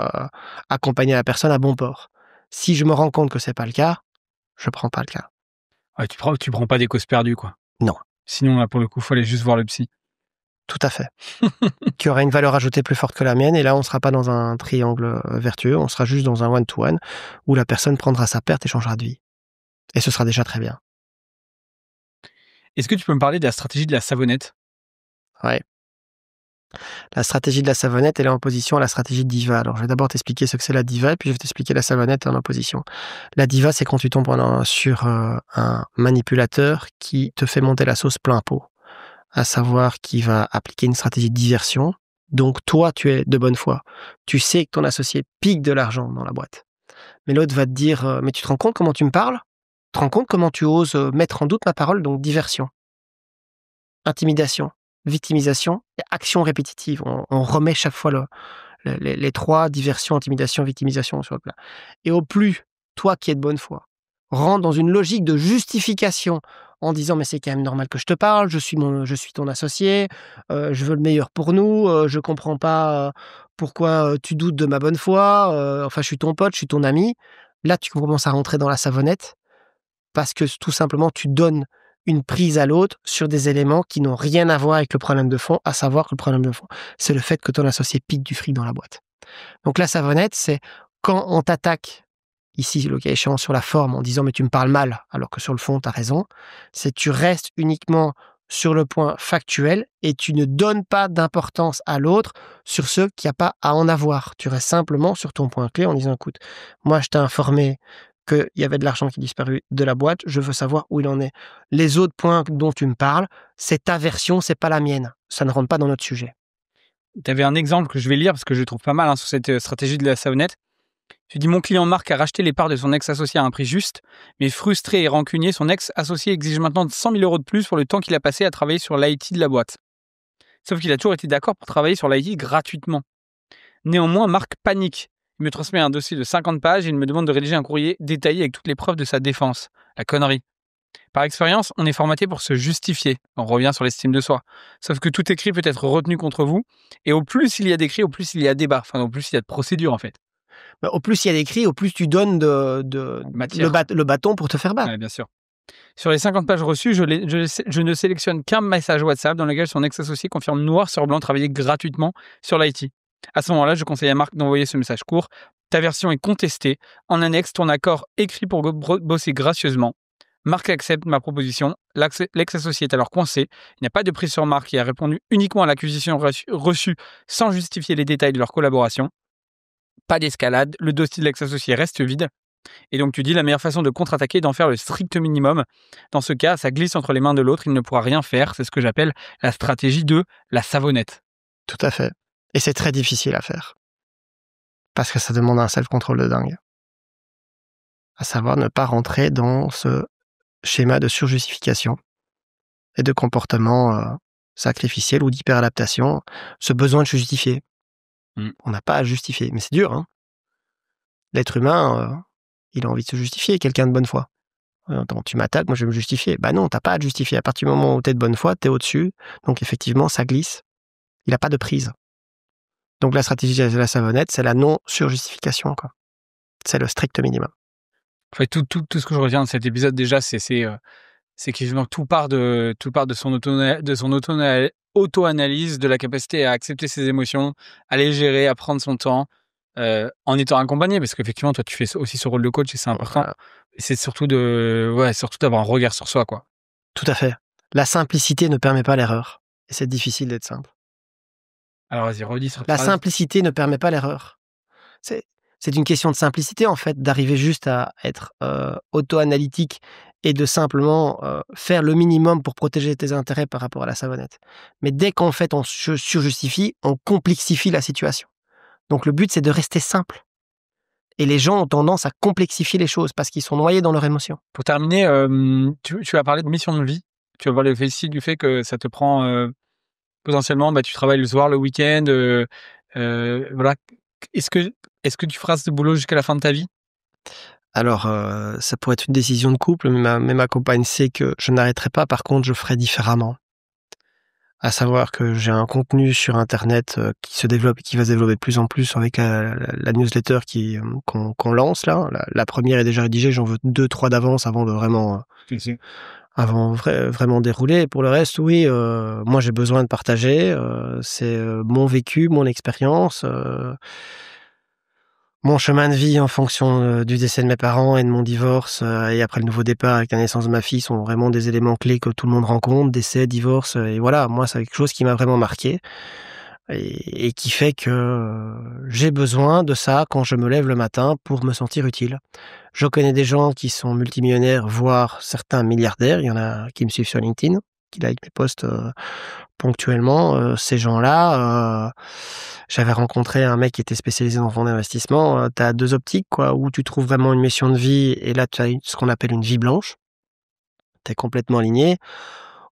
accompagner la personne à bon port. Si je me rends compte que c'est pas le cas, je prends pas le cas. Ouais, tu prends pas des causes perdues, quoi. Non, Sinon, là, pour le coup, faut aller juste voir le psy. tout à fait. Qui aura une valeur ajoutée plus forte que la mienne. Et là, on sera pas dans un triangle vertueux, on sera juste dans un one-to-one où la personne prendra sa perte et changera de vie. Et ce sera déjà très bien. Est-ce que tu peux me parler de la stratégie de la savonnette? Ouais. La stratégie de la savonnette, elle est en opposition à la stratégie de diva. Alors, je vais d'abord t'expliquer ce que c'est la diva, et puis je vais t'expliquer la savonnette en opposition. La diva, c'est quand tu tombes sur un manipulateur qui te fait monter la sauce plein pot, à savoir qui va appliquer une stratégie de diversion. Donc, toi, tu es de bonne foi. Tu sais que ton associé pique de l'argent dans la boîte. Mais l'autre va te dire, mais tu te rends compte comment tu me parles? Tu te rends compte comment tu oses mettre en doute ma parole? Donc, diversion, intimidation, victimisation et action répétitive. On remet chaque fois les trois, diversion, intimidation, victimisation sur le plat. Et au plus, toi qui es de bonne foi, rentre dans une logique de justification en disant mais c'est quand même normal que je te parle, je suis ton associé, je veux le meilleur pour nous, je comprends pas pourquoi tu doutes de ma bonne foi, enfin je suis ton pote, je suis ton ami. Là tu commences à rentrer dans la savonnette parce que tout simplement tu donnes une prise à l'autre sur des éléments qui n'ont rien à voir avec le problème de fond, à savoir que le problème de fond, c'est le fait que ton associé pique du fric dans la boîte. Donc la savonnette, c'est quand on t'attaque, ici le cas échéant sur la forme, en disant mais tu me parles mal, alors que sur le fond tu as raison, c'est tu restes uniquement sur le point factuel et tu ne donnes pas d'importance à l'autre sur ce qu'il n'y a pas à en avoir. Tu restes simplement sur ton point clé en disant écoute, moi je t'ai informé qu'il y avait de l'argent qui disparut de la boîte, je veux savoir où il en est. Les autres points dont tu me parles, c'est ta version, c'est pas la mienne. Ça ne rentre pas dans notre sujet. Tu avais un exemple que je vais lire parce que je le trouve pas mal, hein, sur cette stratégie de la savonnette. Tu dis: «Mon client Marc a racheté les parts de son ex-associé à un prix juste, mais frustré et rancunier, son ex-associé exige maintenant 100 000 € de plus pour le temps qu'il a passé à travailler sur l'IT de la boîte. Sauf qu'il a toujours été d'accord pour travailler sur l'IT gratuitement. Néanmoins, Marc panique. Il me transmet un dossier de 50 pages et il me demande de rédiger un courrier détaillé avec toutes les preuves de sa défense. La connerie. Par expérience, on est formaté pour se justifier. On revient sur l'estime de soi. Sauf que tout écrit peut être retenu contre vous, et au plus il y a d'écrit, au plus il y a débat. Enfin, au plus il y a de procédure, en fait. Bah, au plus il y a d'écrit, au plus tu donnes Matière. le bâton pour te faire battre. Ouais, bien sûr. Sur les 50 pages reçues, je ne sélectionne qu'un message WhatsApp dans lequel son ex-associé confirme noir sur blanc travailler gratuitement sur l'IT. À ce moment-là, je conseille à Marc d'envoyer ce message court. Ta version est contestée. En annexe, ton accord écrit pour bosser gracieusement. Marc accepte ma proposition. L'ex-associé est alors coincé. Il n'y a pas de prise sur Marc qui a répondu uniquement à l'accusation reçue sans justifier les détails de leur collaboration. Pas d'escalade. Le dossier de l'ex-associé reste vide. Et donc tu dis la meilleure façon de contre-attaquer est d'en faire le strict minimum. Dans ce cas, ça glisse entre les mains de l'autre, il ne pourra rien faire. C'est ce que j'appelle la stratégie de la savonnette. Tout à fait. Et c'est très difficile à faire. Parce que ça demande un self-control de dingue. À savoir ne pas rentrer dans ce schéma de surjustification et de comportement sacrificiel ou d'hyperadaptation, ce besoin de se justifier. On n'a pas à justifier, mais c'est dur, hein. L'être humain, il a envie de se justifier, quelqu'un de bonne foi. Attends, tu m'attaques, moi je vais me justifier. Bah non, t'as pas à te justifier. À partir du moment où t'es de bonne foi, t'es au-dessus. Donc effectivement, ça glisse. Il n'a pas de prise. Donc la stratégie de la savonnette, c'est la non-surjustification, quoi. C'est le strict minimum. En fait, tout ce que je retiens de cet épisode déjà, c'est qu'effectivement tout part de son auto-analyse, de la capacité à accepter ses émotions, à les gérer, à prendre son temps, en étant accompagné. Parce qu'effectivement, toi, tu fais aussi ce rôle de coach et c'est important. Voilà, Et c'est surtout surtout d'avoir un regard sur soi, quoi. tout à fait. La simplicité ne permet pas l'erreur et c'est difficile d'être simple. Alors vas-y, redis cette La phrase. simplicité ne permet pas l'erreur. C'est c'est une question de simplicité, en fait, d'arriver juste à être, auto-analytique et de simplement, faire le minimum pour protéger tes intérêts par rapport à la savonnette. Mais dès qu'en fait on surjustifie, on complexifie la situation. Donc le but, c'est de rester simple et les gens ont tendance à complexifier les choses parce qu'ils sont noyés dans leurs émotions. Pour terminer, tu as parlé de mission de vie. Tu as parlé aussi du fait que ça te prend, potentiellement, bah, tu travailles le soir, le week-end, voilà. Est-ce que est-ce que tu feras ce boulot jusqu'à la fin de ta vie? Alors, ça pourrait être une décision de couple, mais ma compagne sait que je n'arrêterai pas. Par contre, je ferai différemment. À savoir que j'ai un contenu sur internet, qui se développe et qui va se développer de plus en plus avec la newsletter qu'on lance là. La 1re est déjà rédigée, j'en veux 2-3 d'avance avant de vraiment, vraiment dérouler. Et pour le reste, oui, moi j'ai besoin de partager, c'est, mon vécu, mon expérience, mon chemin de vie en fonction, du décès de mes parents et de mon divorce, et après le nouveau départ avec la naissance de ma fille sont vraiment des éléments clés que tout le monde rencontre, décès, divorce, et voilà, moi c'est quelque chose qui m'a vraiment marqué et qui fait que, j'ai besoin de ça quand je me lève le matin pour me sentir utile. Je connais des gens qui sont multimillionnaires, voire certains milliardaires, il y en a qui me suivent sur LinkedIn, qui likent mes posts, ponctuellement, ces gens-là, j'avais rencontré un mec qui était spécialisé dans le fonds d'investissement, tu as 2 optiques quoi, où tu trouves vraiment une mission de vie et là tu as ce qu'on appelle une vie blanche. Tu es complètement aligné.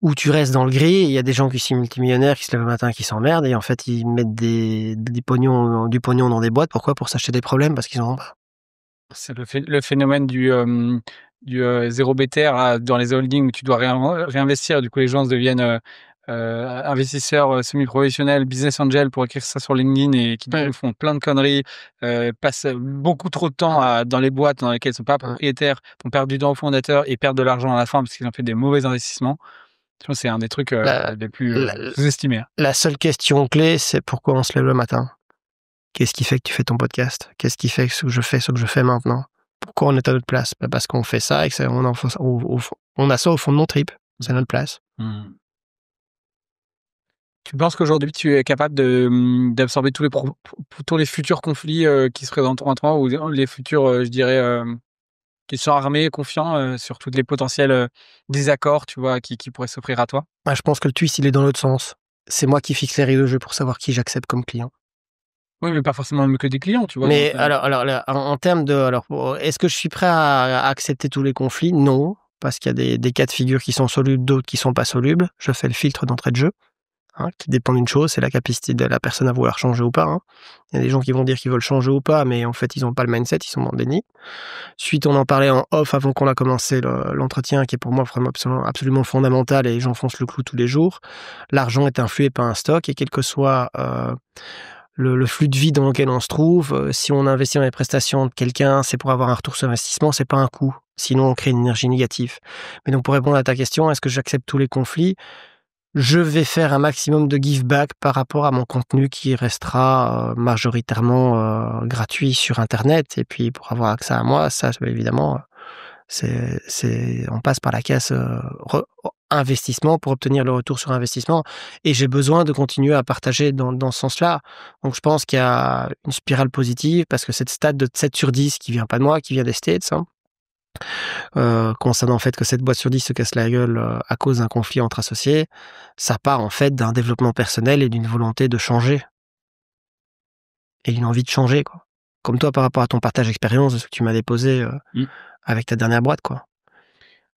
Ou tu restes dans le gris, il y a des gens qui sont multimillionnaires, qui se lèvent le matin, qui s'emmerdent et en fait ils mettent du pognon dans des boîtes. Pourquoi? Pour s'acheter des problèmes parce qu'ils en ont pas. C'est le phénomène zéro BTR là, dans les holdings où tu dois réinvestir. Du coup, les gens se deviennent, investisseurs, semi-professionnels, business angel pour écrire ça sur LinkedIn et qui du coup font plein de conneries, passent beaucoup trop de temps dans les boîtes dans lesquelles ils sont pas propriétaires, font perdre du temps aux fondateurs et perdent de l'argent à la fin parce qu'ils ont fait des mauvais investissements. Je pense que c'est un des trucs, La les plus, la sous-estimés, hein. la seule question clé, c'est pourquoi on se lève le matin? Qu'est-ce qui fait que tu fais ton podcast? Qu'est-ce qui fait que ce que je fais maintenant? Pourquoi on est à notre place? Bah, parce qu'on fait ça et que on en au fond on a ça au fond de nos tripes. C'est notre place. Mmh. Tu penses qu'aujourd'hui tu es capable d'absorber tous les futurs conflits, qui se présenteront à toi ou les futurs, je dirais, qui sont armés, confiants, sur tous les potentiels, désaccords, tu vois, qui pourraient s'offrir à toi? Ouais, je pense que le twist, il est dans l'autre sens. C'est moi qui fixe les règles de jeu pour savoir qui j'accepte comme client. Oui, mais pas forcément que des clients, tu vois? Mais alors là, en termes de est-ce que je suis prêt à accepter tous les conflits? Non, parce qu'il y a des cas de figure qui sont solubles, d'autres qui sont pas solubles. Je fais le filtre d'entrée de jeu, hein, qui dépend d'une chose, c'est la capacité de la personne à vouloir changer ou pas, hein. Il y a des gens qui vont dire qu'ils veulent changer ou pas, mais en fait, ils ont pas le mindset, ils sont dans le déni. Suite, on en parlait en off avant qu'on a commencé l'entretien, qui est pour moi vraiment absolument fondamental et j'enfonce le clou tous les jours. L'argent est un flux et pas un stock et quel que soit, le flux de vie dans lequel on se trouve, si on investit dans les prestations de quelqu'un, c'est pour avoir un retour sur investissement, c'est pas un coût. Sinon, on crée une énergie négative. Mais donc, pour répondre à ta question, est-ce que j'accepte tous les conflits? Je vais faire un maximum de give back par rapport à mon contenu qui restera, majoritairement, gratuit sur internet et puis pour avoir accès à moi, ça, évidemment, on passe par la case, investissement pour obtenir le retour sur investissement et j'ai besoin de continuer à partager dans ce sens-là. Donc je pense qu'il y a une spirale positive parce que cette stat de 7/10 qui vient pas de moi, qui vient des States, hein, concernant le fait que 7 boîtes sur 10 se cassent la gueule, à cause d'un conflit entre associés, ça part en fait d'un développement personnel et d'une volonté de changer et d'une envie de changer, quoi. Comme toi par rapport à ton partage d'expérience de ce que tu m'as déposé, Mmh. avec ta dernière boîte, quoi.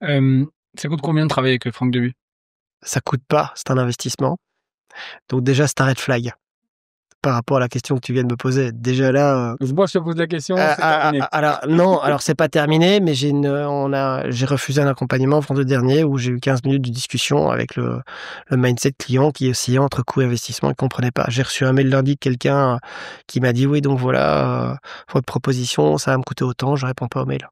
Ça coûte combien de travailler avec, Franck Debut? Ça coûte pas, c'est un investissement. Donc déjà, c'est un red flag. par rapport à la question que tu viens de me poser. Déjà là, Moi, je te pose la question, c'est terminé. alors non, alors c'est pas terminé, mais j'ai refusé un accompagnement vendredi dernier où j'ai eu 15 minutes de discussion avec le mindset client qui oscillait entre coût et investissement. Il comprenait pas. J'ai reçu un mail lundi de quelqu'un qui m'a dit oui, donc voilà, votre proposition, ça va me coûter autant. Je réponds pas au mail.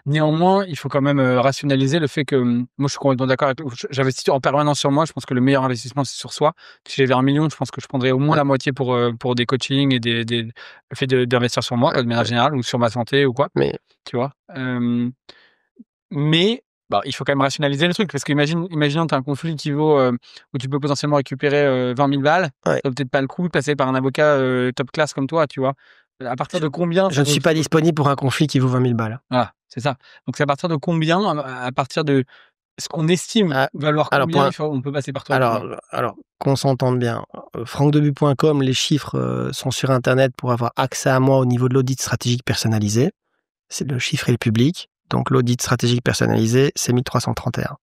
Néanmoins, il faut quand même rationaliser le fait que moi, je suis complètement d'accord avec toi. J'investis en permanence sur moi. Je pense que le meilleur investissement, c'est sur soi. Si j'avais 1 million, je pense que je prendrais au moins la moitié pour des coachings et le fait d'investir sur moi, de manière générale, ou sur ma santé ou quoi, Mais tu vois. Mais bah, il faut quand même rationaliser le truc parce imaginons tu as un conflit qui vaut où tu peux potentiellement récupérer 20 000 balles, ouais. ça vaut peut-être pas le coup de passer par un avocat top class comme toi, tu vois. À partir de combien Je ne suis pas disponible pour un conflit qui vaut 20 000 balles. Voilà, c'est ça. Donc c'est à partir de combien, à partir de ce qu'on estime Ah, valoir alors, combien, on peut passer par toi, tu vois? alors qu'on s'entende bien. Francdebu.com, les chiffres sont sur Internet pour avoir accès à moi au niveau de l'audit stratégique personnalisé. Le chiffre est public. Donc l'audit stratégique personnalisé, c'est 1 331.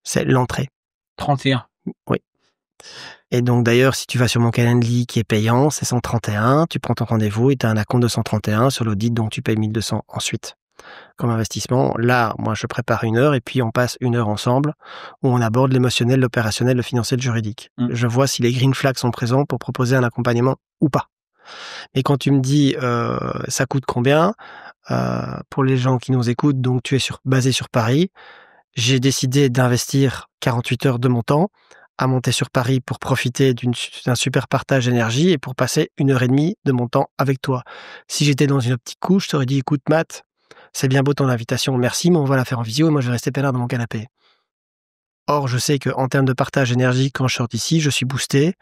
C'est l'entrée. 31. Oui. Et donc d'ailleurs, si tu vas sur mon Calendly qui est payant, c'est 131. Tu prends ton rendez-vous et tu as un acompte de 131 sur l'audit, donc tu payes 1 200 ensuite. Comme investissement, là, moi, je prépare 1 heure et puis on passe 1 heure ensemble où on aborde l'émotionnel, l'opérationnel, le financier, le juridique. Je vois si les green flags sont présents pour proposer un accompagnement ou pas. Et quand tu me dis ça coûte combien, pour les gens qui nous écoutent, donc tu es basé sur Paris, j'ai décidé d'investir 48 heures de mon temps à monter sur Paris pour profiter d'un super partage d'énergie et pour passer 1 heure et demie de mon temps avec toi. Si j'étais dans une optique couche, je t'aurais dit, écoute Matt, c'est bien beau ton invitation, merci, mais on va la faire en visio et moi je vais rester peinard dans mon canapé. Or, je sais qu'en termes de partage d'énergie, quand je sors d'ici, je suis boosté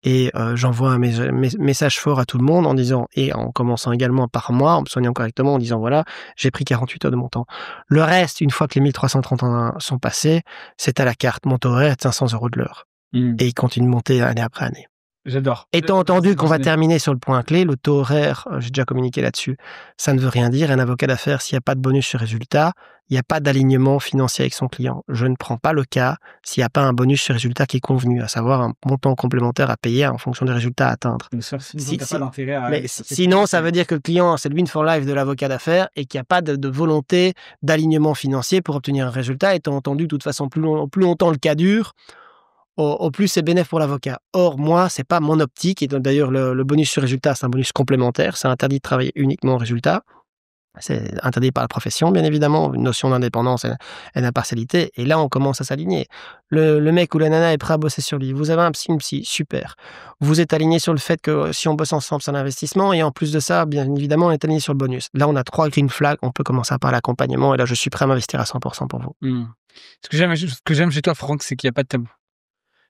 et j'envoie un message fort à tout le monde en disant, et en commençant également par moi, en me soignant correctement, en disant voilà, j'ai pris 48 heures de mon temps. Le reste, une fois que les 1331 sont passés, c'est à la carte. Mon taux horaire est 500 € de l'heure. Et il continue de monter année après année. J'adore. Étant entendu qu'on va terminer sur le point clé, le taux horaire, j'ai déjà communiqué là-dessus, ça ne veut rien dire. Un avocat d'affaires, s'il n'y a pas de bonus sur résultat, il n'y a pas d'alignement financier avec son client. Je ne prends pas le cas s'il n'y a pas un bonus sur résultat qui est convenu, à savoir un montant complémentaire à payer en fonction des résultats à atteindre. Sinon, ça veut dire que le client, c'est le win for life de l'avocat d'affaires et qu'il n'y a pas de volonté d'alignement financier pour obtenir un résultat. Étant entendu, de toute façon, plus longtemps le cas dure, au plus c'est bénéfique pour l'avocat. Or, moi, c'est pas mon optique. Et d'ailleurs, le bonus sur résultat, c'est un bonus complémentaire. C'est interdit de travailler uniquement au résultat. C'est interdit par la profession, bien évidemment. Une notion d'indépendance et d'impartialité. Et là, on commence à s'aligner. Le mec ou la nana est prêt à bosser sur lui. Vous avez un psy, une psy, super. Vous êtes aligné sur le fait que si on bosse ensemble, c'est un investissement. Et en plus de ça, bien évidemment, on est aligné sur le bonus. Là, on a 3 green flags. On peut commencer par l'accompagnement. Et là, je suis prêt à m'investir à 100% pour vous. Ce que j'aime chez toi, Franck, c'est qu'il n'y a pas de tabou.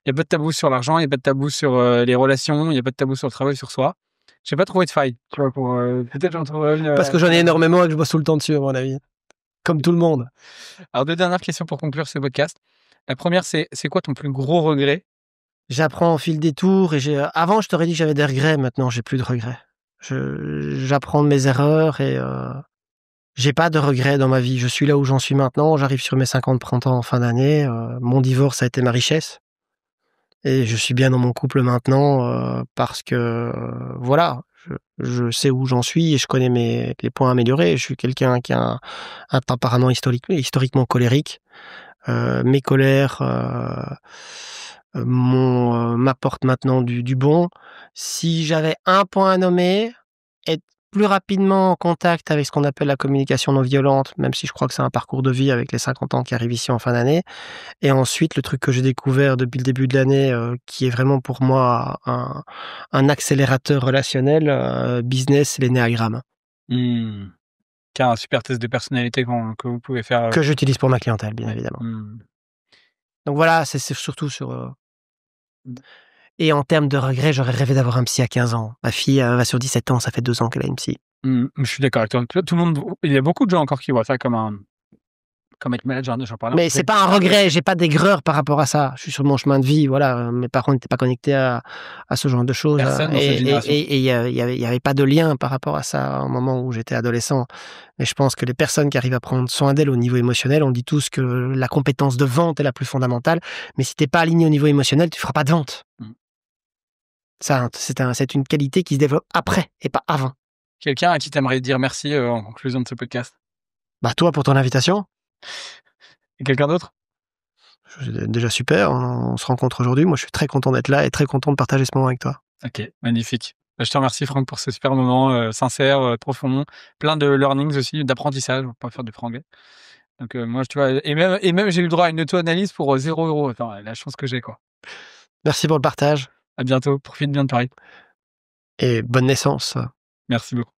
Il n'y a pas de tabou sur l'argent, il n'y a pas de tabou sur les relations, il n'y a pas de tabou sur le travail, sur soi. Je n'ai pas trouvé de faille, tu vois, pour peut-être j'en trouverai parce que j'en ai énormément et que je bosse tout le temps dessus, à mon avis. Comme tout le monde. Alors, 2 dernières questions pour conclure ce podcast. La première, c'est quoi ton plus gros regret? J'apprends au fil des tours et avant, je t'aurais dit que j'avais des regrets. Maintenant, j'ai plus de regrets. J'apprends de mes erreurs et j'ai pas de regrets dans ma vie. Je suis là où j'en suis maintenant. J'arrive sur mes 50 printemps en fin d'année. Mon divorce a été ma richesse. Et je suis bien dans mon couple maintenant parce que voilà, je sais où j'en suis et je connais les points à améliorer. Je suis quelqu'un qui a un tempérament historiquement colérique. Mes colères m'apportent maintenant du bon. Si j'avais un point à nommer, être plus rapidement en contact avec ce qu'on appelle la communication non violente, même si je crois que c'est un parcours de vie avec les 50 ans qui arrivent ici en fin d'année. Et ensuite, le truc que j'ai découvert depuis le début de l'année, qui est vraiment pour moi un accélérateur relationnel, business, l'énéagramme. Qui a un super test de personnalité que vous pouvez faire. Que j'utilise pour ma clientèle, bien évidemment. Donc voilà, c'est surtout sur... Et en termes de regrets, j'aurais rêvé d'avoir un psy à 15 ans. Ma fille va sur 17 ans, ça fait 2 ans qu'elle a une psy. Je suis d'accord avec toi. Tout le monde, il y a beaucoup de gens encore qui voient ça comme être manager, j'en parlais. Mais c'est pas un regret, j'ai pas d'aigreur par rapport à ça. Je suis sur mon chemin de vie, voilà. Mes parents n'étaient pas connectés à ce genre de choses. Et il y avait pas de lien par rapport à ça au moment où j'étais adolescent. Mais je pense que les personnes qui arrivent à prendre soin d'elles au niveau émotionnel, on dit tous que la compétence de vente est la plus fondamentale. Mais si t'es pas aligné au niveau émotionnel, tu feras pas de vente. Ça, c'est une qualité qui se développe après et pas avant. Quelqu'un à qui t'aimerais dire merci, en conclusion de ce podcast? Bah, toi, pour ton invitation, Et quelqu'un d'autre? c'est déjà super, on se rencontre aujourd'hui. Moi, je suis très content d'être là et très content de partager ce moment avec toi. OK, magnifique. Bah, je te remercie Franck pour ce super moment, sincère, profond, plein de learnings aussi, d'apprentissage, on va pas faire du franglais. Donc moi, tu vois et même j'ai eu le droit à une auto-analyse pour, 0 €. Attends, la chance que j'ai, quoi. Merci pour le partage À bientôt, profite bien de Paris. et bonne naissance. Merci beaucoup.